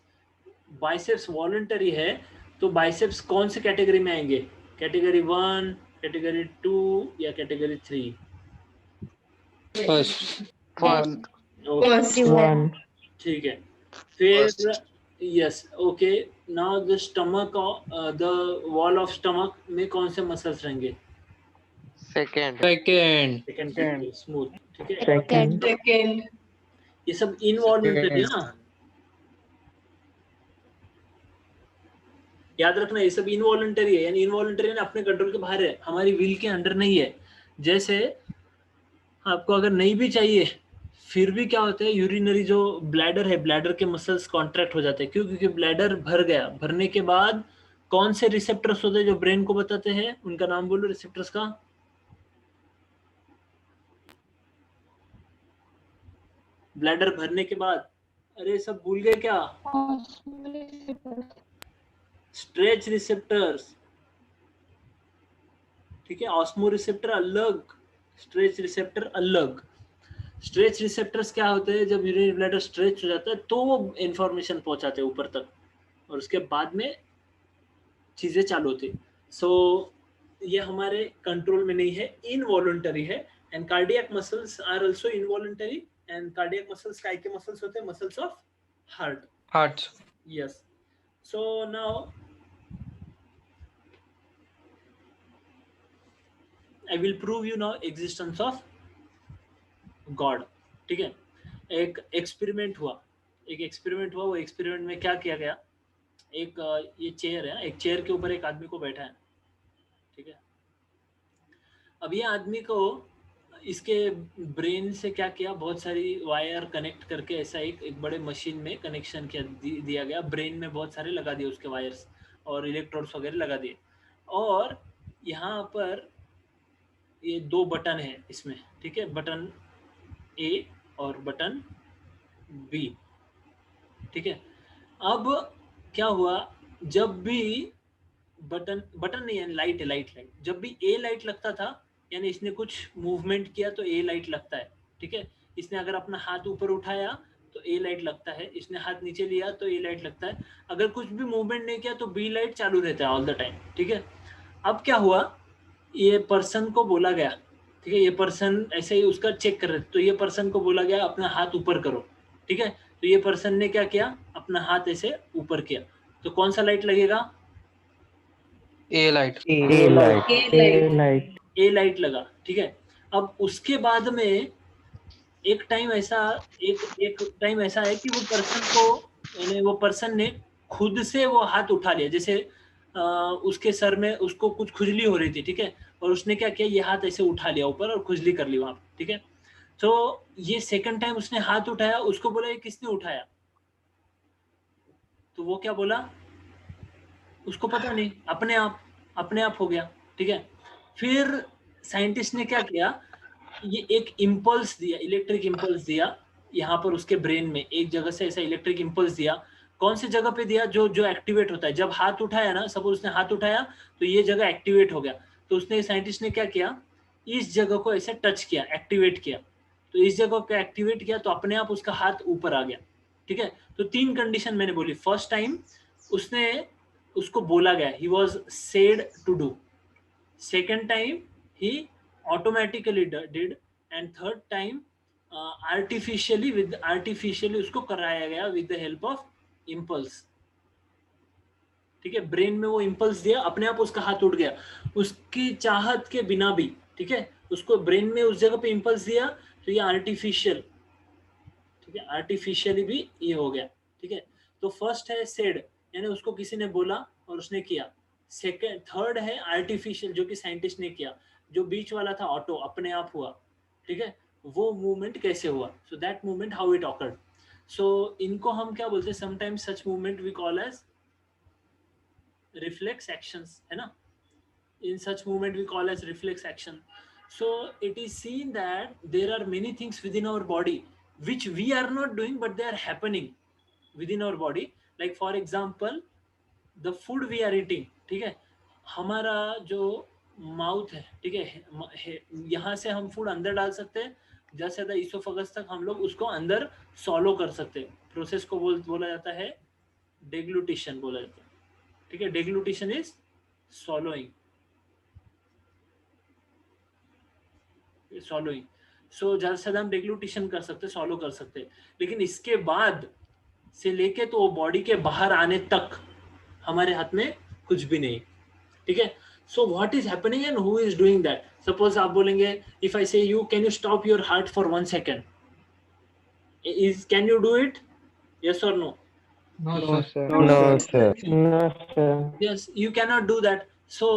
बाइसेप्स वॉलंटरी है, तो बाइसेप्स कौन से कैटेगरी में आएंगे, कैटेगरी 1, कैटेगरी 2 या कैटेगरी 3? फर्स्ट। One. ठीक है, फिर yes, okay, now the stomach, the wall of stomach में कौन से मसल्स रहेंगे? Second. सेकंड, स्मूथ, ठीक है, Second. ये सब इनवॉलंटरी है ना, याद रखना ये सब इनवॉलंटरी है, यानी इनवॉलंटरी ना, अपने कंट्रोल के बाहर है, हमारी विल के अंडर नहीं है। जैसे आपको अगर नहीं भी चाहिए फिर भी क्या होता है, यूरिनरी जो ब्लैडर है, ब्लैडर के मसल्स कॉन्ट्रैक्ट हो जाते हैं, क्यों, क्योंकि ब्लैडर भर गया, भरने के बाद कौन से रिसेप्टर्स होते हैं जो ब्रेन को बताते हैं, उनका नाम बोलो रिसेप्टर्स का। ब्लैडर भरने के बाद, अरे सब भूल गए क्या, स्ट्रेच रिसेप्टर्स, ठीक है, ऑस्मो रिसेप्टर अलग, स्ट्रेच रिसेप्टर अलग। स्ट्रेच रिसेप्टर्स क्या होते हैं, जब यूरिनरी ब्लैडर स्ट्रेच हो जाता है तो वो इंफॉर्मेशन पहुंचाते हैं ऊपर तक, और उसके बाद में चीजें चालू होती। सो ये हमारे कंट्रोल में नहीं है, इनवॉलंटरी है। And cardiac muscles are also involuntary, and cardiac muscles काय के मसल्स होते हैं, muscles of heart. Yes, so now I will prove you now existence of God, ठीक है। एक एक्सपेरिमेंट हुआ, वो एक्सपेरिमेंट में क्या किया गया, एक ये चेयर है, एक चेयर के ऊपर एक आदमी को बैठा है, ठीक है। अब ये आदमी को इसके ब्रेन से क्या किया, बहुत सारी वायर कनेक्ट करके ऐसा एक बड़े मशीन में कनेक्शन किया, दिया गया, ब्रेन में बहुत सारे लगा दिए उसके वायर्स और इलेक्ट्रोड्स वगैरह लगा दिए, और यहाँ पर ये 2 बटन है इसमें, ठीक है, बटन ए और बटन बी, ठीक है। अब क्या हुआ, जब भी बटन नहीं है, लाइट है, लाइट, जब भी ए लाइट लगता था, यानी इसने कुछ मूवमेंट किया तो ए लाइट लगता है, ठीक है। इसने अगर अपना हाथ ऊपर उठाया तो ए लाइट लगता है, इसने हाथ नीचे लिया तो ए लाइट लगता है, अगर कुछ भी मूवमेंट नहीं किया तो बी लाइट चालू रहता है ऑल द टाइम, ठीक है। अब क्या हुआ, ये पर्सन को बोला गया, ठीक है, ये पर्सन ऐसे ही उसका चेक कर रहे थे, तो ये पर्सन को बोला गया अपना हाथ ऊपर करो, ठीक है। तो ये पर्सन ने क्या किया, अपना हाथ ऐसे ऊपर किया, तो कौन सा लाइट लगेगा, A light. A light. A light लगा, ठीक है। अब उसके बाद में एक टाइम ऐसा है कि वो पर्सन को, यानी वो पर्सन ने खुद से वो हाथ उठा लिया, जैसे उसके सर में उसको कुछ खुजली हो रही थी, ठीक है, और उसने क्या किया, ये हाथ ऐसे उठा लिया ऊपर और खुजली कर ली वहां पे, ठीक है। तो ये सेकंड टाइम उसने हाथ उठाया, उसको बोला ये किसने उठाया, तो वो क्या बोला, उसको पता नहीं, अपने आप हो गया, ठीक है। फिर साइंटिस्ट ने क्या किया, ये एक इम्पल्स दिया, इलेक्ट्रिक इम्पल्स दिया यहाँ पर उसके ब्रेन में, एक जगह से ऐसा इलेक्ट्रिक इम्पल्स दिया। कौन सी जगह पे दिया, जो एक्टिवेट होता है जब हाथ उठाया ना, सपोज उसने हाथ उठाया तो ये जगह एक्टिवेट हो गया, तो उसने साइंटिस्ट ने क्या किया, इस जगह को ऐसे टच किया, एक्टिवेट किया, तो इस जगह को एक्टिवेट किया तो अपने आप उसका हाथ ऊपर आ गया, ठीक है। तो 3 कंडीशन मैंने बोली, फर्स्ट टाइम उसको बोला गया, he was said to do, second time he automatically did, and third time artificially उसको कराया गया with the help of impulse, ठीक है। ब्रेन में वो इम्पल्स दिया, अपने आप उसका हाथ उठ गया, उसकी चाहत के बिना भी, ठीक है, उसको ब्रेन में उस जगह पे इम्पल्स दिया, तो ये आर्टिफिशियल, ठीक है, आर्टिफिशियली भी ये हो गया, ठीक है। तो फर्स्ट है सेड, यानी उसको किसी ने बोला और उसने किया, सेकंड, थर्ड है आर्टिफिशियल जो कि साइंटिस्ट ने किया, जो बीच वाला था ऑटो, अपने आप हुआ, ठीक है। वो मूवमेंट कैसे हुआ, so that movement how it occurred, so इनको हम क्या बोलते हैं, sometimes such movement we call as reflex actions, है ना, in such movement we call as reflex action. So it is seen that there are many things within our body which we are not doing but they are happening within our body, like for example the food we are eating, ठीक है, हमारा जो mouth है, ठीक है, यहाँ से हम फूड अंदर डाल सकते हैं, ज़्यादा से ज़्यादा इसोफेगस तक हम लोग उसको अंदर सॉलो कर सकते हैं, प्रोसेस को बोला जाता है डेग्लूटिशन बोला जाता है, ठीक है। डेग्लूटिशन इज सॉलोइंग, सॉलोइंग, सो ज़्यादा से ज़्यादा हम डेग्लूटिशन कर सकते, सॉलो कर सकते, लेकिन इसके बाद से लेके तो वो बॉडी के बाहर आने तक हमारे हाथ में कुछ भी नहीं, ठीक है। So what is happening and who is doing that, suppose आप बोलेंगे, इफ आई से you can you stop your heart for 1 second, is can you do it, yes और no? No, sir. No, sir. No, sir. Yes, you cannot do that. So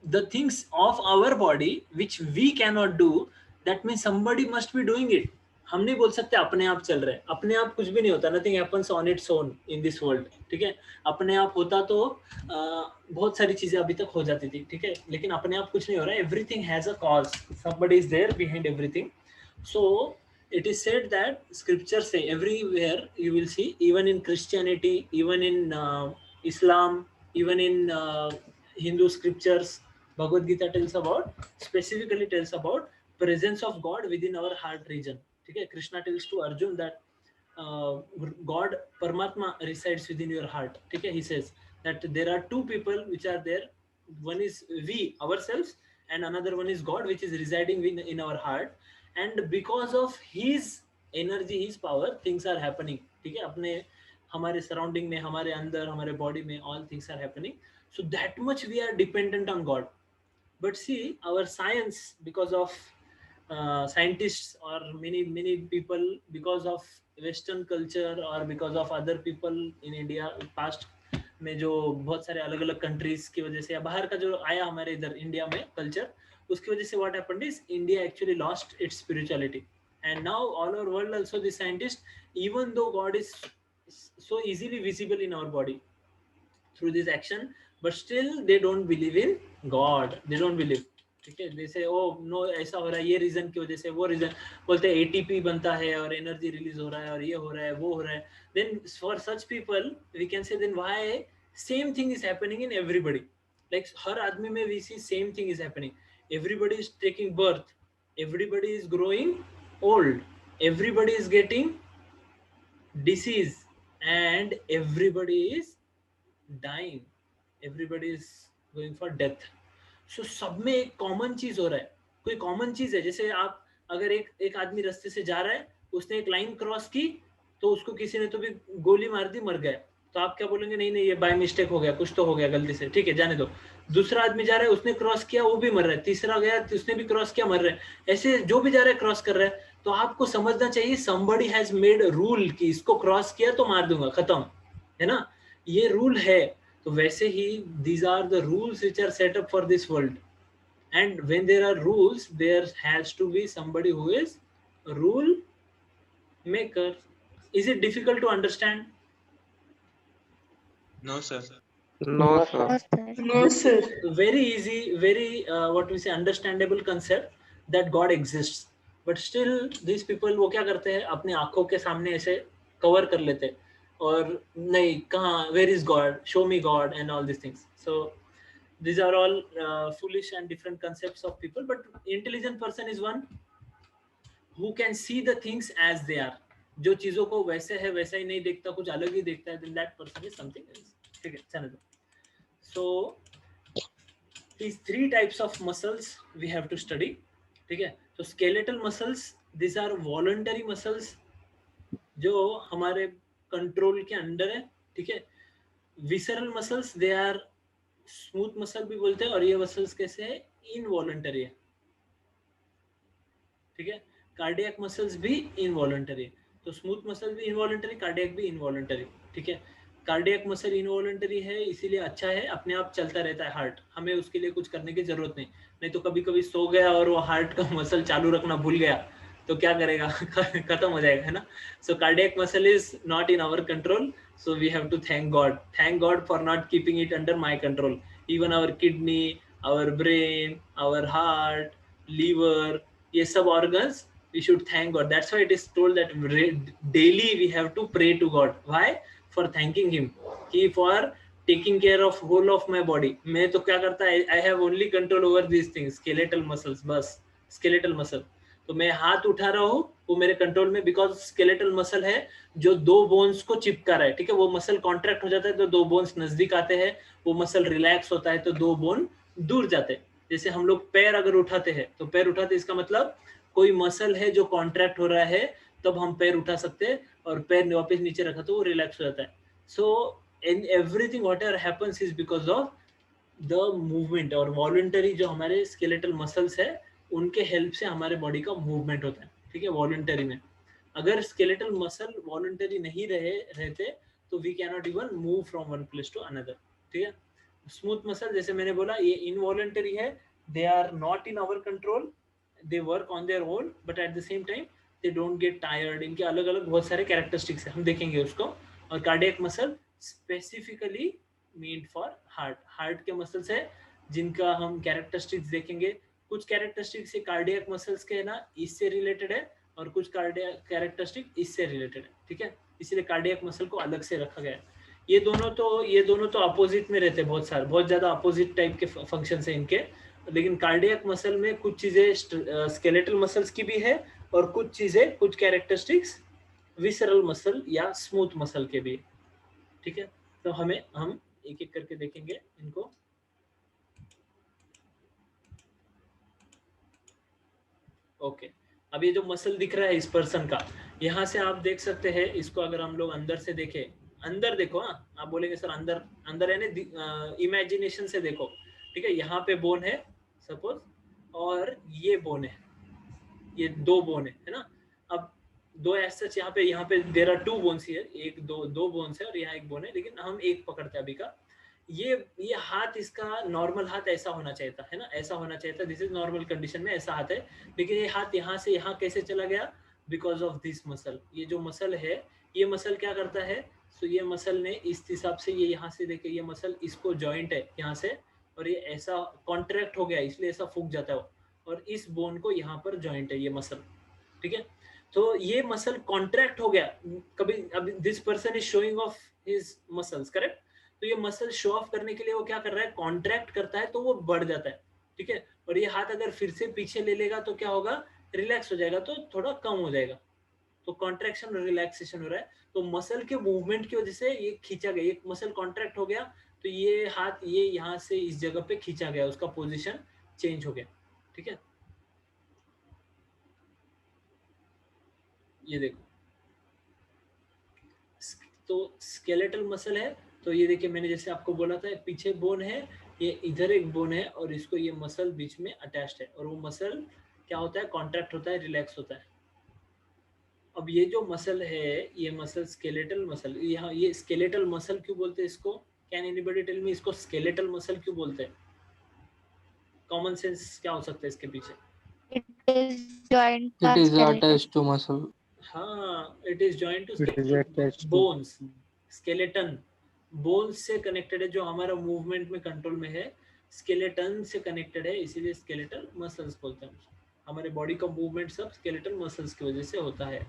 the things of our body which we cannot do, that means somebody must be doing it. हम नहीं बोल सकते अपने आप चल रहे हैं, अपने आप कुछ भी नहीं होता, nothing happens on its own in this world, ठीक है। अपने आप होता तो बहुत सारी चीजें अभी तक हो जाती थी, ठीक है, लेकिन अपने आप कुछ नहीं हो रहा है, everything has a cause, somebody is there behind everything. So it is said that scriptures say everywhere, you will see, even in Christianity, even in Islam, even in Hindu scriptures, Bhagavad Gita tells about, specifically tells about presence of God within our heart region, okay. Krishna tells to Arjun that God Paramatma resides within your heart, okay. He says that there are two people which are there, one is we ourselves and another one is God which is residing in our heart, and because of his energy, his power, things are happening, ठीक है, अपने हमारे surrounding में, हमारे अंदर, हमारे body में, all things are happening. So that much we are dependent on God. But see, our science, because of scientists or many people, because of Western culture or because of other people in India past में, जो बहुत सारे अलग अलग countries की वजह से या बाहर का जो आया हमारे इधर इंडिया में कल्चर, उसकी वजह से what happened is India actually lost its spirituality, and now all over world also the scientists, even though God is so easily visible in our body through this action, but still they don't believe in God, they don't believe, ठीक है। जैसे oh no ऐसा हो रहा है, ये reason की वजह से, वो रीजन, बोलते हैं एटीपी बनता है और एनर्जी रिलीज हो रहा है और ये हो रहा है, वो हो रहा है, then for such people we can say then why same thing is happening in everybody, like हर आदमी में we see same thing is happening, everybody is taking birth, everybody is growing old, everybody is getting disease, and everybody is dying, everybody is going for death. So सब में एक common चीज हो रहा है, कोई कॉमन चीज है, जैसे आप अगर एक आदमी रास्ते से जा रहा है, उसने एक लाइन क्रॉस की तो उसको किसी ने तो भी गोली मार दी, मर गया, तो आप क्या बोलेंगे, नहीं नहीं ये बाय मिस्टेक हो गया, कुछ तो हो गया गलती से, ठीक है जाने दो। दूसरा आदमी जा रहा है, उसने क्रॉस किया, वो भी मर रहा है। तीसरा गया, उसने भी क्रॉस किया, मर रहा है। ऐसे जो भी जा रहा है क्रॉस कर रहा है। तो आपको समझना चाहिए somebody has made a rule कि इसको क्रॉस किया तो मार दूंगा, खत्म, है ना, ये रूल है। तो वैसे ही these are the rules which are set up for this world, and when there are rules there has to be somebody who is a rule maker. Is it difficult to understand? No, sir. No, sir. No, sir. Very easy, very what we say understandable concept that God exists, but still these people वो क्या करते हैं, अपने आंखों के सामने ऐसे cover कर लेते हैं, और नहीं कहाँ, where is God, show me God and all these things. So these are all foolish and different concepts of people, but intelligent person is one who can see the things as they are. जो चीजों को वैसे है वैसा ही नहीं देखता, कुछ अलग ही देखता है, then that person is something else. ठीक है, चलो। So these three types of muscles we have to study. ठीक है, so skeletal muscles, these are voluntary muscles जो हमारे कंट्रोल के अंडर है, ठीक है। visceral muscles, they are smooth muscle भी बोलते हैं, और ये muscles कैसे है, involuntary है, ठीक है। कार्डियक मसल्स भी इनवॉलंटरी, तो स्मूथ मसल भी इनवॉलंटरी, कार्डियक भी इनवॉलंटरी, ठीक है। कार्डियक मसल इनवॉलंटरी है, इसीलिए अच्छा है, अपने आप चलता रहता है हार्ट, हमें उसके लिए कुछ करने की जरूरत नहीं। नहीं तो कभी कभी सो गया और वो हार्ट का मसल चालू रखना भूल गया तो क्या करेगा, खत्म हो जाएगा, है ना। So cardiac muscle is not in our control, so we have to thank God for not keeping it under my control. Even our kidney, our brain, our heart, liver, ये सब organs we should thank God. That's why it is told that daily we have to pray to God. Why? For thanking him, he for taking care of whole of my body. मैं तो क्या करता है, I have only control over these things, skeletal muscles, बस skeletal muscle। तो मैं हाथ उठा रहा हूँ वो मेरे कंट्रोल में, बिकॉज skeletal muscle है जो दो बोन्स को चिपका रहा है, ठीक है। वो मसल कॉन्ट्रैक्ट हो जाता है तो दो बोन्स नजदीक आते हैं, वो मसल रिलैक्स होता है तो दो बोन दूर जाते हैं। जैसे हम लोग पैर अगर उठाते हैं तो पैर उठाते, इसका मतलब कोई मसल है जो कॉन्ट्रैक्ट हो रहा है, तब हम पैर उठा सकते हैं, और पैर वापस नीचे रखा तो वो रिलैक्स हो जाता है। So in everything whatever happens is because of the movement, और वॉलंटरी जो हमारे स्केलेटल मसल्स है उनके हेल्प से हमारे बॉडी का मूवमेंट होता है, ठीक है, वॉलंटरी में। अगर स्केलेटल मसल वॉलंटरी नहीं रहते तो we can not even move from one place to another, ठीक है। स्मूथ मसल जैसे मैंने बोला ये इनवॉलंटरी है, they are not in our control, they work on their own, but at the same time they don't get tired। इनके अलग अलग बहुत सारे कैरेक्टरिस्टिक्स है, हम देखेंगे उसको। और cardiac muscle specifically meant for heart के मसल्स है जिनका हम कैरेक्टरिस्टिक्स देखेंगे। कुछ कैरेक्टरिस्टिक्स कार्डियक मसल्स के है ना, इससे रिलेटेड है, और कुछ कार्डियक कैरेक्टरिस्टिक इससे रिलेटेड है, ठीक है। इसलिए कार्डियक मसल को अलग से रखा गया है। ये दोनों तो अपोजिट में रहते हैं, बहुत ज्यादा अपोजिट टाइप के फंक्शन है इनके। लेकिन कार्डियक मसल में कुछ चीजें स्केलेटल मसल्स की भी है, और कुछ चीजें, कुछ कैरेक्टरिस्टिक्स विसरल मसल या स्मूथ मसल के भी, ठीक है। तो हम एक एक करके देखेंगे इनको। ओके, अब ये जो मसल दिख रहा है इस पर्सन का, यहाँ से आप देख सकते हैं इसको। अगर हम लोग अंदर से देखें, अंदर देखो, हाँ आप बोलेंगे सर अंदर अंदर है ना, इमेजिनेशन से देखो, ठीक है। यहाँ पे बोन है सपोज, और ये बोन है, ये दो बोन है ना। अब दो ऐसे यहाँ पे there are two bones here, एक दो बोन्स है और यहाँ एक बोन है, लेकिन हम एक पकड़ते हैं अभी का। ये हाथ इसका नॉर्मल हाथ ऐसा होना चाहिए था, है ना, ऐसा होना चाहिए था, दिस इज नॉर्मल कंडीशन में ऐसा हाथ है। लेकिन ये हाथ यहाँ से यहाँ कैसे चला गया, बिकॉज ऑफ दिस मसल। ये जो मसल है, ये मसल क्या करता है, सो ये मसल ने इस हिसाब से, ये यहाँ से देखे, ये मसल इसको जॉइंट है यहाँ से, और ये ऐसा कॉन्ट्रैक्ट हो गया इसलिए ऐसा फूक जाता है, और इस बोन को यहाँ पर जॉइंट है ये मसल, ठीक है। तो ये मसल कॉन्ट्रैक्ट हो गया कभी, अब this person is showing off his muscles, correct. तो ये मसल शो ऑफ करने के लिए वो क्या कर रहा है, कॉन्ट्रैक्ट करता है तो वो बढ़ जाता है, ठीक है। और ये हाथ अगर फिर से पीछे ले लेगा तो क्या होगा, रिलैक्स हो जाएगा, तो थोड़ा कम हो जाएगा। तो कॉन्ट्रैक्शन और रिलैक्सेशन हो रहा है, तो मसल के मूवमेंट की वजह से ये खींचा गया, एक मसल कॉन्ट्रैक्ट हो गया तो ये हाथ ये यहाँ से इस जगह पे खींचा गया, उसका पोजीशन चेंज हो गया, ठीक है। ये देखो तो स्केलेटल मसल है, तो ये देखिए मैंने जैसे आपको बोला था पीछे बोन है, ये इधर एक बोन है और इसको ये मसल बीच में अटैच्ड है, और वो मसल क्या होता है, कॉन्ट्रैक्ट होता है, रिलैक्स होता है। अब ये जो मसल है, ये मसल स्केलेटल मसल, यहाँ ये स्केलेटल मसल क्यों बोलते हैं इसको? कैन एनीबॉडी टेल मी इसको स्केलेटल मसल क्यों बोलते हैं? कॉमन सेंस क्या हो सकता है इसके पीछे? It is joined It to is skeleton. attached to muscle. हाँ, it is joined to It is attached to- bones. skeleton bones से कनेक्टेड है, जो हमारा मूवमेंट में कंट्रोल में है, स्केलेटन से कनेक्टेड है, इसीलिए स्केलेटल मसल्स बोलते हैं। हमारे बॉडी का मूवमेंट सब स्केलेटल मसल्स की वजह से होता है।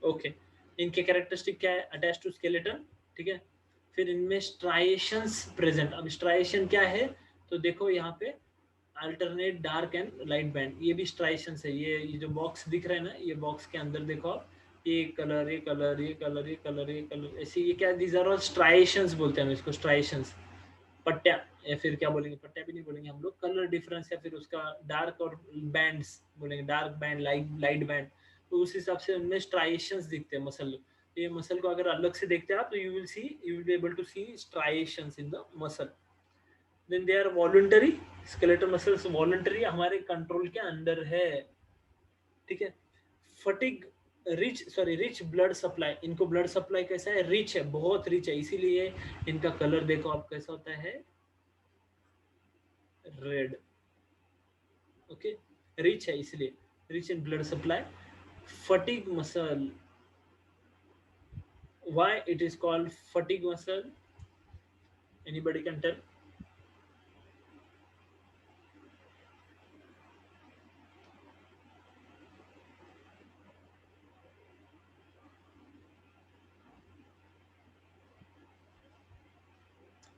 ओके, इनके कैरेक्टरिस्टिक क्या है? अटैच टू स्केलेटन, ठीक है। फिर इनमें स्ट्राइएशंस प्रेजेंट। अब स्ट्राइएशन क्या है? तो देखो यहाँ पे alternate dark and light band, ये भी स्ट्राइएशंस है। ये जो बॉक्स दिख रहा है ना, ये बॉक्स के अंदर देखो आप, ये कलर, ये कलर, ये कलर, ये कलर, ये कलर, ऐसे ये क्या, दीज आर ऑल स्ट्राइएशंस बोलते हैं हम इसको, स्ट्राइएशंस। पट्टिया, या फिर क्या बोलेंगे, पट्टिया भी नहीं बोलेंगे हम लोग, कलर डिफरेंस, या फिर उसका डार्क और बैंड्स बोलेंगे, डार्क बैंड, लाइट बैंड। तो उस हिसाब से उनमें स्ट्राइएशंस दिखते हैं मसल। ये मसल को अगर अलग से देखते हैं आप, तो you will be able to see striations in the muscle. Then they are voluntary, skeletal muscles voluntary, हमारे कंट्रोल के अंदर है, ठीक है। फटीग, रिच ब्लड सप्लाई, इनको ब्लड सप्लाई कैसा है? रिच है, बहुत रिच है, इसीलिए इनका कलर देखो आप कैसा होता है, रेड। ओके, रिच है इसलिए, rich in blood supply. Fatigue muscle, why it is called fatigue muscle? Anybody can tell?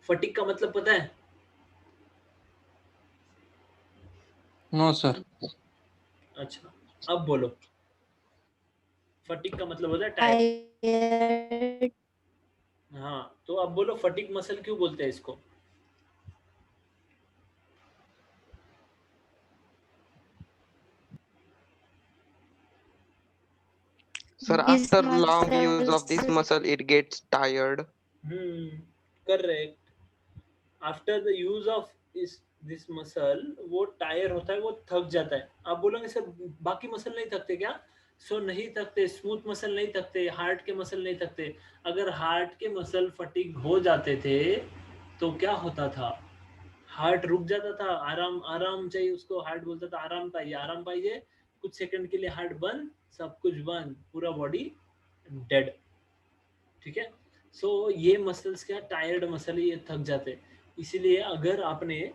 Fatigue का मतलब पता है? No, sir. अच्छा, अब बोलो। फटीग का मतलब होता है टायर्ड। Tired. हाँ, तो अब बोलो फटीग मसल क्यों बोलते हैं इसको? Sir, This after long use of this muscle- muscle, it gets tired. Correct. After the use of this muscle, वो टायर होता है, वो थक जाता है। आप बोलोगे सर बाकी मसल नहीं थकते क्या? सो नहीं थकते, स्मूथ मसल नहीं थकते, हार्ट के मसल नहीं थकते। अगर हार्ट के मसल फटीग हो जाते थे तो क्या होता था? हार्ट रुक जाता था, आराम चाहिए उसको, हार्ट बोलता था आराम पाइए, कुछ सेकंड के लिए हार्ट बंद, सब कुछ बंद, पूरा बॉडी डेड, ठीक है। सो ये मसल्स क्या, टायर्ड मसल, ये थक जाते। इसीलिए अगर आपने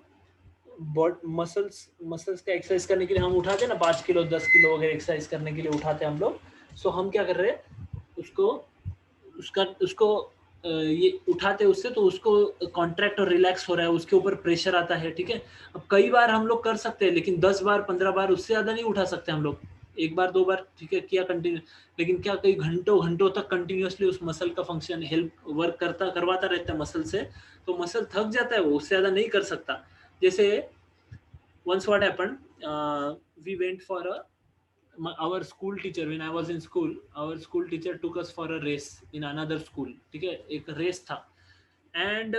मसल्स का एक्सरसाइज करने के लिए हम उठाते हैं ना 5 किलो 10 किलो वगैरह एक्सरसाइज करने के लिए उठाते हैं हम लोग, सो हम क्या कर रहे हैं, उसको ये उठाते उससे, तो उसको कॉन्ट्रैक्ट और रिलैक्स हो रहा है, उसके ऊपर प्रेशर आता है, ठीक है। अब कई बार हम लोग कर सकते हैं, लेकिन 10 बार 15 बार, उससे ज्यादा नहीं उठा सकते हम लोग। एक बार 2 बार ठीक है किया कंटिन्यू, लेकिन क्या कई घंटों तक कंटिन्यूअसली उस मसल का फंक्शन वर्क करवाता रहता है मसल से, तो मसल थक जाता है, वो उससे ज्यादा नहीं कर सकता। जैसे once what happened, we went for our school teacher, when I was in school, our school teacher took us for a race in another school, ठीक है, एक रेस था, and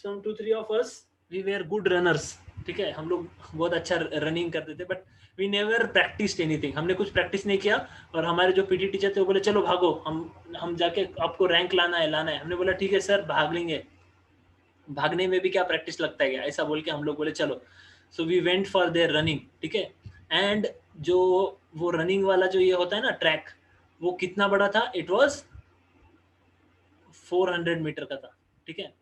some 2-3 of us we were good runners, ठीक है, हम लोग बहुत अच्छा रनिंग करते थे, but we never practiced anything, हमने कुछ प्रैक्टिस नहीं किया। और हमारे जो पीटी टीचर थे वो बोले चलो भागो, हम जाके आपको रैंक लाना है। हमने बोला ठीक है सर, भाग लेंगे, भागने में भी क्या प्रैक्टिस लगता है क्या, ऐसा बोल के हम लोग बोले चलो। So we went for there running, ठीक है। एंड जो वो रनिंग वाला जो ये होता है ना ट्रैक, वो कितना बड़ा था? इट वाज 400 मीटर का था, ठीक है।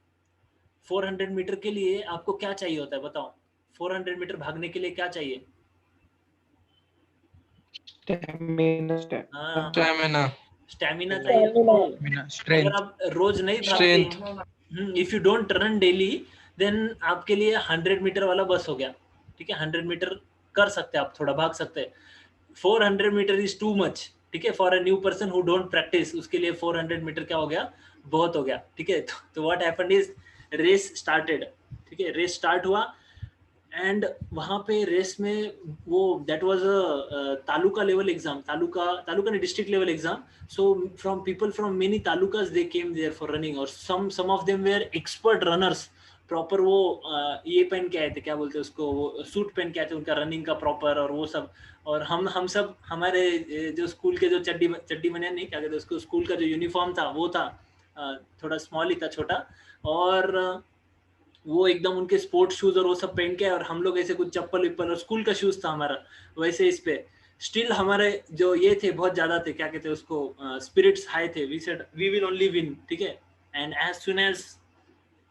400 मीटर के लिए आपको क्या चाहिए होता है बताओ? 400 मीटर भागने के लिए क्या चाहिए? स्टैमिना चाहिए। अगर आप रोज नहीं भागते, if you don't run daily, then आपके लिए 100 मीटर वाला बस हो गया, ठीक है। 100 मीटर कर सकते हैं आप, थोड़ा भाग सकते हैं। 400 मीटर इज टू मच, ठीक है, for a new person who don't practice, उसके लिए 400 मीटर क्या हो गया? बहुत हो गया, ठीक है। तो what happened is race started, ठीक है, रेस स्टार्ट हुआ एंड वहाँ पे रेस में वो that was a taluka level exam, taluka ने district level exam. So from people from many talukas they came there for running और some of them were expert runners. Proper वो ये पहन के आए थे, क्या बोलते हैं उसको, वो सूट पहन के आए थे उनका रनिंग का प्रॉपर और वो सब. और हम सब हमारे जो स्कूल के जो चड्डी बनियान नहीं क्या कहते उसको, स्कूल का जो यूनिफॉर्म था वो था थोड़ा स्मॉल ही था, छोटा, और वो एकदम उनके स्पोर्ट्स शूज और वो सब पहन के, और हम लोग ऐसे कुछ चप्पल विप्पल और स्कूल का शूज था हमारा वैसे इस पे. स्टिल हमारे जो ये थे बहुत ज्यादा थे, क्या कहते हैं उसको, स्पिरिट्स हाई थे. We said we will only win, ठीक है. And as soon as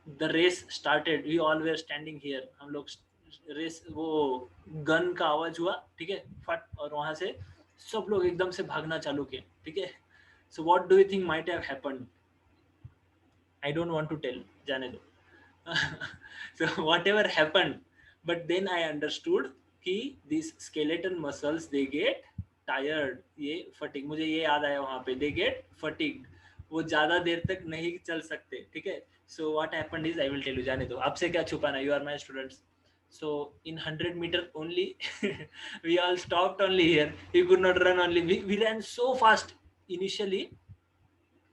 the race started we all were standing here. हम लोग रेस, वो गन का आवाज हुआ, ठीक है, फट, और वहां से सब लोग एकदम से भागना चालू किए, ठीक है. So what do you think might have happened? I don't want to tell, जाने दो. So whatever happened, but then I understood कि these skeletal muscles they get tired. ये fatigue, मुझे ये याद आया वहाँ पे, they get fatigued. वो ज़्यादा देर तक नहीं चल सकते, ठीक है. So what happened is, I will tell you, जाने दो, आपसे क्या छुपाना, you are my students. So in 100 meter only, we all stopped only here. We could not run only. We ran so fast initially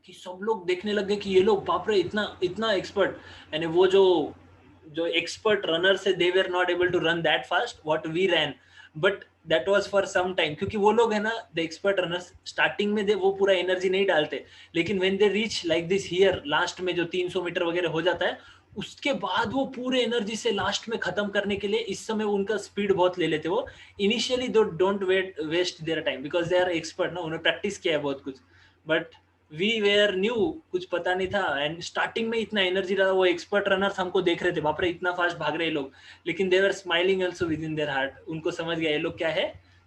कि सब लोग देखने लग गए कि ये लोग बाप रे इतना एक्सपर्ट. यानी वो जो एक्सपर्ट रनर्स है, they were not able to run that fast what we ran, but that was for some time. क्योंकि वो लोग है ना, द एक्सपर्ट रनर्स, स्टार्टिंग में वो पूरा एनर्जी नहीं डालते, लेकिन when they reach like this here, last में जो 300 मीटर वगैरह हो जाता है, उसके बाद वो पूरे एनर्जी से लास्ट में खत्म करने के लिए, इस समय उनका स्पीड बहुत ले लेते. वो इनिशियली दो don't waste their time because they are expert ना, उन्होंने प्रैक्टिस किया है बहुत कुछ. बट वी वेयर न्यू, कुछ पता नहीं था, एंड स्टार्टिंग में इतना एनर्जी रहा. वो एक्सपर्ट रनर्स हमको देख रहे थे, बाप रे इतना फास्ट भाग रहे लोग, लेकिन they were smiling also within their heart. उनको समझ गया ये लोग क्या है,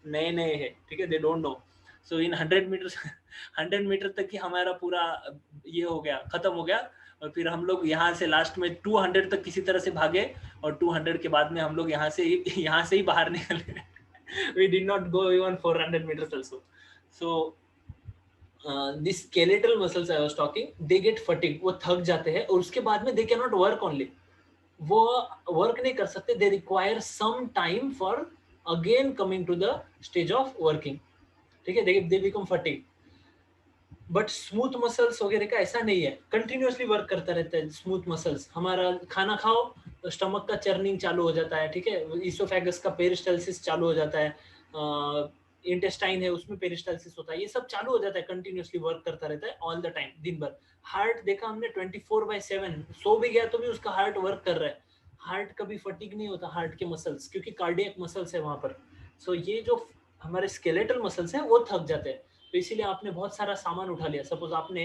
नए है, ठीक है, they don't know. So in 100 metre तक ही हमारा पूरा ये हो गया, खत्म हो गया. और फिर हम लोग यहाँ से लास्ट में 200 तक किसी तरह से भागे, और 200 के बाद में हम लोग यहाँ से ही बाहर निकले. We did not go even 400 meters also. So these skeletal muscles I was talking, they get fatigued, वो थक जाते हैं, और उसके बाद में they cannot work only, वो वर्क नहीं कर सकते. they require some time for again coming to the stage of working, ठीक है. they become fatigued. But smooth muscles वगैरह का ऐसा नहीं है, कंटिन्यूअसली वर्क करता रहता है स्मूथ मसल्स. हमारा खाना खाओ तो स्टमक का चर्निंग चालू हो जाता है, ठीक है, इसोफेगस का पेरिस्टाल्सिस चालू हो जाता है, इंटेस्टाइन है उसमें पेरिस्टाल्सिस होता है, ये सब चालू हो जाता है, कंटिन्यूअसली वर्क करता रहता है ऑल द टाइम, दिन भर. हार्ट देखा हमने 24/7, सो भी गया तो भी उसका हार्ट वर्क कर रहा है. हार्ट कभी फटीग नहीं होता, हार्ट के मसल्स, क्योंकि कार्डियक मसल्स है वहां पर. सो ये जो हमारे स्केलेटल मसल्स है वो थक जाते हैं. तो इसीलिए आपने बहुत सारा सामान उठा लिया. सपोज आपने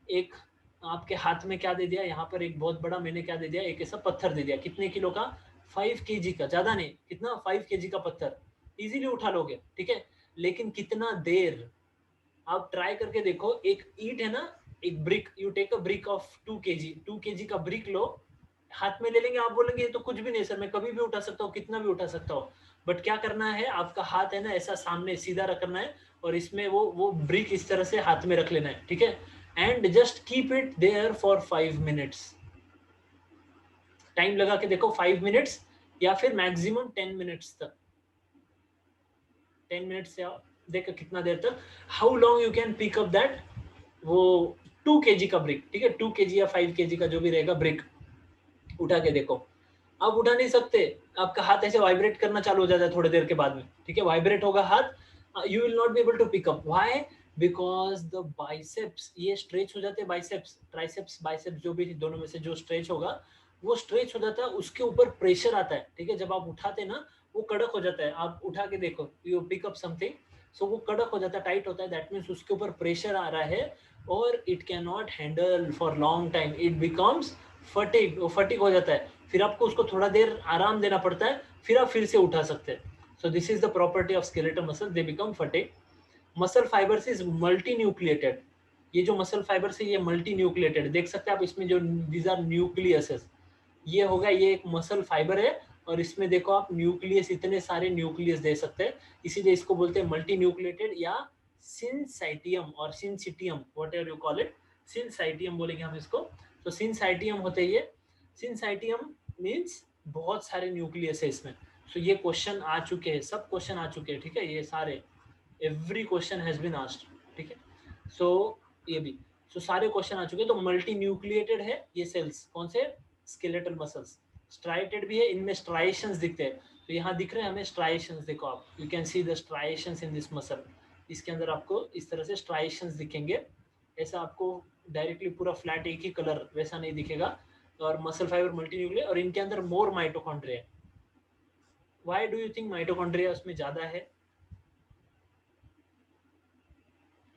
एक, आपके हाथ में क्या दे दिया, यहाँ पर एक बहुत बड़ा मैंने क्या दे दिया, एक ऐसा पत्थर दे दिया. कितने किलो का? 5 kg का, ज्यादा नहीं, कितना, 5 kg का पत्थर इजीली उठा लोगे, ठीक है. लेकिन कितना देर, आप ट्राई करके देखो. एक ईंट है ना, एक brick, you take a brick of 2 kg का ब्रिक लो, हाथ में ले लेंगे, आप बोलेंगे ये तो कुछ भी नहीं सर, मैं कभी भी उठा सकता हूँ, कितना भी उठा सकता हूँ. बट क्या करना है, आपका हाथ है ना ऐसा सामने सीधा रखना है, और इसमें वो ब्रिक इस तरह से हाथ में रख लेना है, ठीक है. And just keep it there for 5 minutes. Time लगा के देखो, 5 minutes या फिर मैक्सिमम 10 minutes तक. 10 minutes से देखो कितना देर तक, how long you can pick up that, वो 2 kg का ब्रिक, ठीक है, 2 kg या 5 kg का जो भी रहेगा ब्रिक, उठा के देखो. आप उठा नहीं सकते, आपका हाथ ऐसे वाइब्रेट करना चालू हो जाता है थोड़ी देर के बाद में, ठीक है, वाइब्रेट होगा हाथ, you will not be able to pick up. Why? Because the biceps, ये स्ट्रेच हो जाते हैं, बाइसेप्स, ट्राइसेप्स, बाइसेप्स, जो भी दोनों में से जो स्ट्रेच होगा वो स्ट्रेच हो जाता है, उसके ऊपर प्रेशर आता है, ठीक है. जब आप उठाते हैं ना, वो कड़क हो जाता है. आप उठा के देखो, यू पिक अप समथिंग, सो वो कड़क हो जाता है, टाइट होता है, दैट मीन्स उसके ऊपर प्रेशर आ रहा है, और it can not handle for long time, it becomes fatigue, वो फटीग हो जाता है. फिर आपको उसको थोड़ा देर आराम देना पड़ता है, फिर आप फिर से उठा सकते हैं. So this is the property of skeletal muscle, they become fatigued. Muscle fibers is multinucleated. ये जो muscle fibers है ये multinucleated, देख सकते हैं आप इसमें जो these are nucleuses, ये होगा, ये एक muscle fiber है, और इसमें देखो आप न्यूक्लियस, इतने सारे न्यूक्लियस दे सकते हैं, इसीलिए इसको बोलते हैं multinucleated या syncytium और syncytium, whatever you call it, syncytium बोलेंगे हम इसको. तो syncytium होते हैं ये. सिंसाइटियम मीन्स बहुत सारे न्यूक्लियस है इसमें. सो ये क्वेश्चन आ चुके हैं, सब क्वेश्चन आ चुके हैं, ठीक है, ये सारे every question has been asked, ठीक है. सो ये भी, सो सारे क्वेश्चन आ चुके हैं. तो मल्टी न्यूक्लिएटेड है ये सेल्स, कौन से, स्केलेटल मसल्स. स्ट्राइटेड भी है, इनमें स्ट्राइएशंस दिखते हैं. तो यहाँ दिख रहे हैं हमें स्ट्राइएशंस, देखो आप, you can see the striations in this muscle. इसके अंदर आपको इस तरह से स्ट्राइएशंस दिखेंगे. ऐसा आपको डायरेक्टली पूरा फ्लैट एक ही कलर वैसा नहीं दिखेगा. और मसल फाइबर मल्टी न्यूक्लियर, और इनके अंदर more mitochondria. Why do you think mitochondria उसमें ज्यादा है,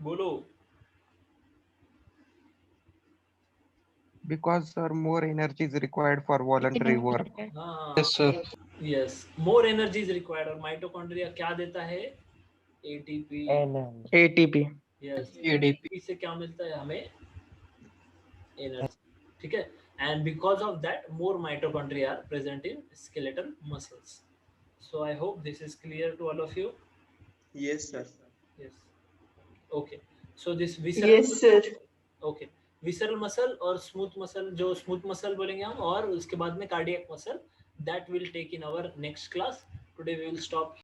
बोलो. Because sir, more energy is required for voluntary work. हाँ, Yes, sir. Yes, more energy is required. और माइटोकॉन्ड्रिया क्या देता है, एटीपी. ATP. Yes, ADP. इससे क्या मिलता है हमें, एनर्जी, ठीक है. And because of that more mitochondria are present in skeletal muscles. So I hope this is clear to all of you. Yes, sir. Yes. Okay. So this visceral. Yes, sir. Okay. Visceral muscle और smooth muscle, जो smooth muscle बोलेंगे हम, और उसके बाद में cardiac muscle, that will take in our next class. Today we will stop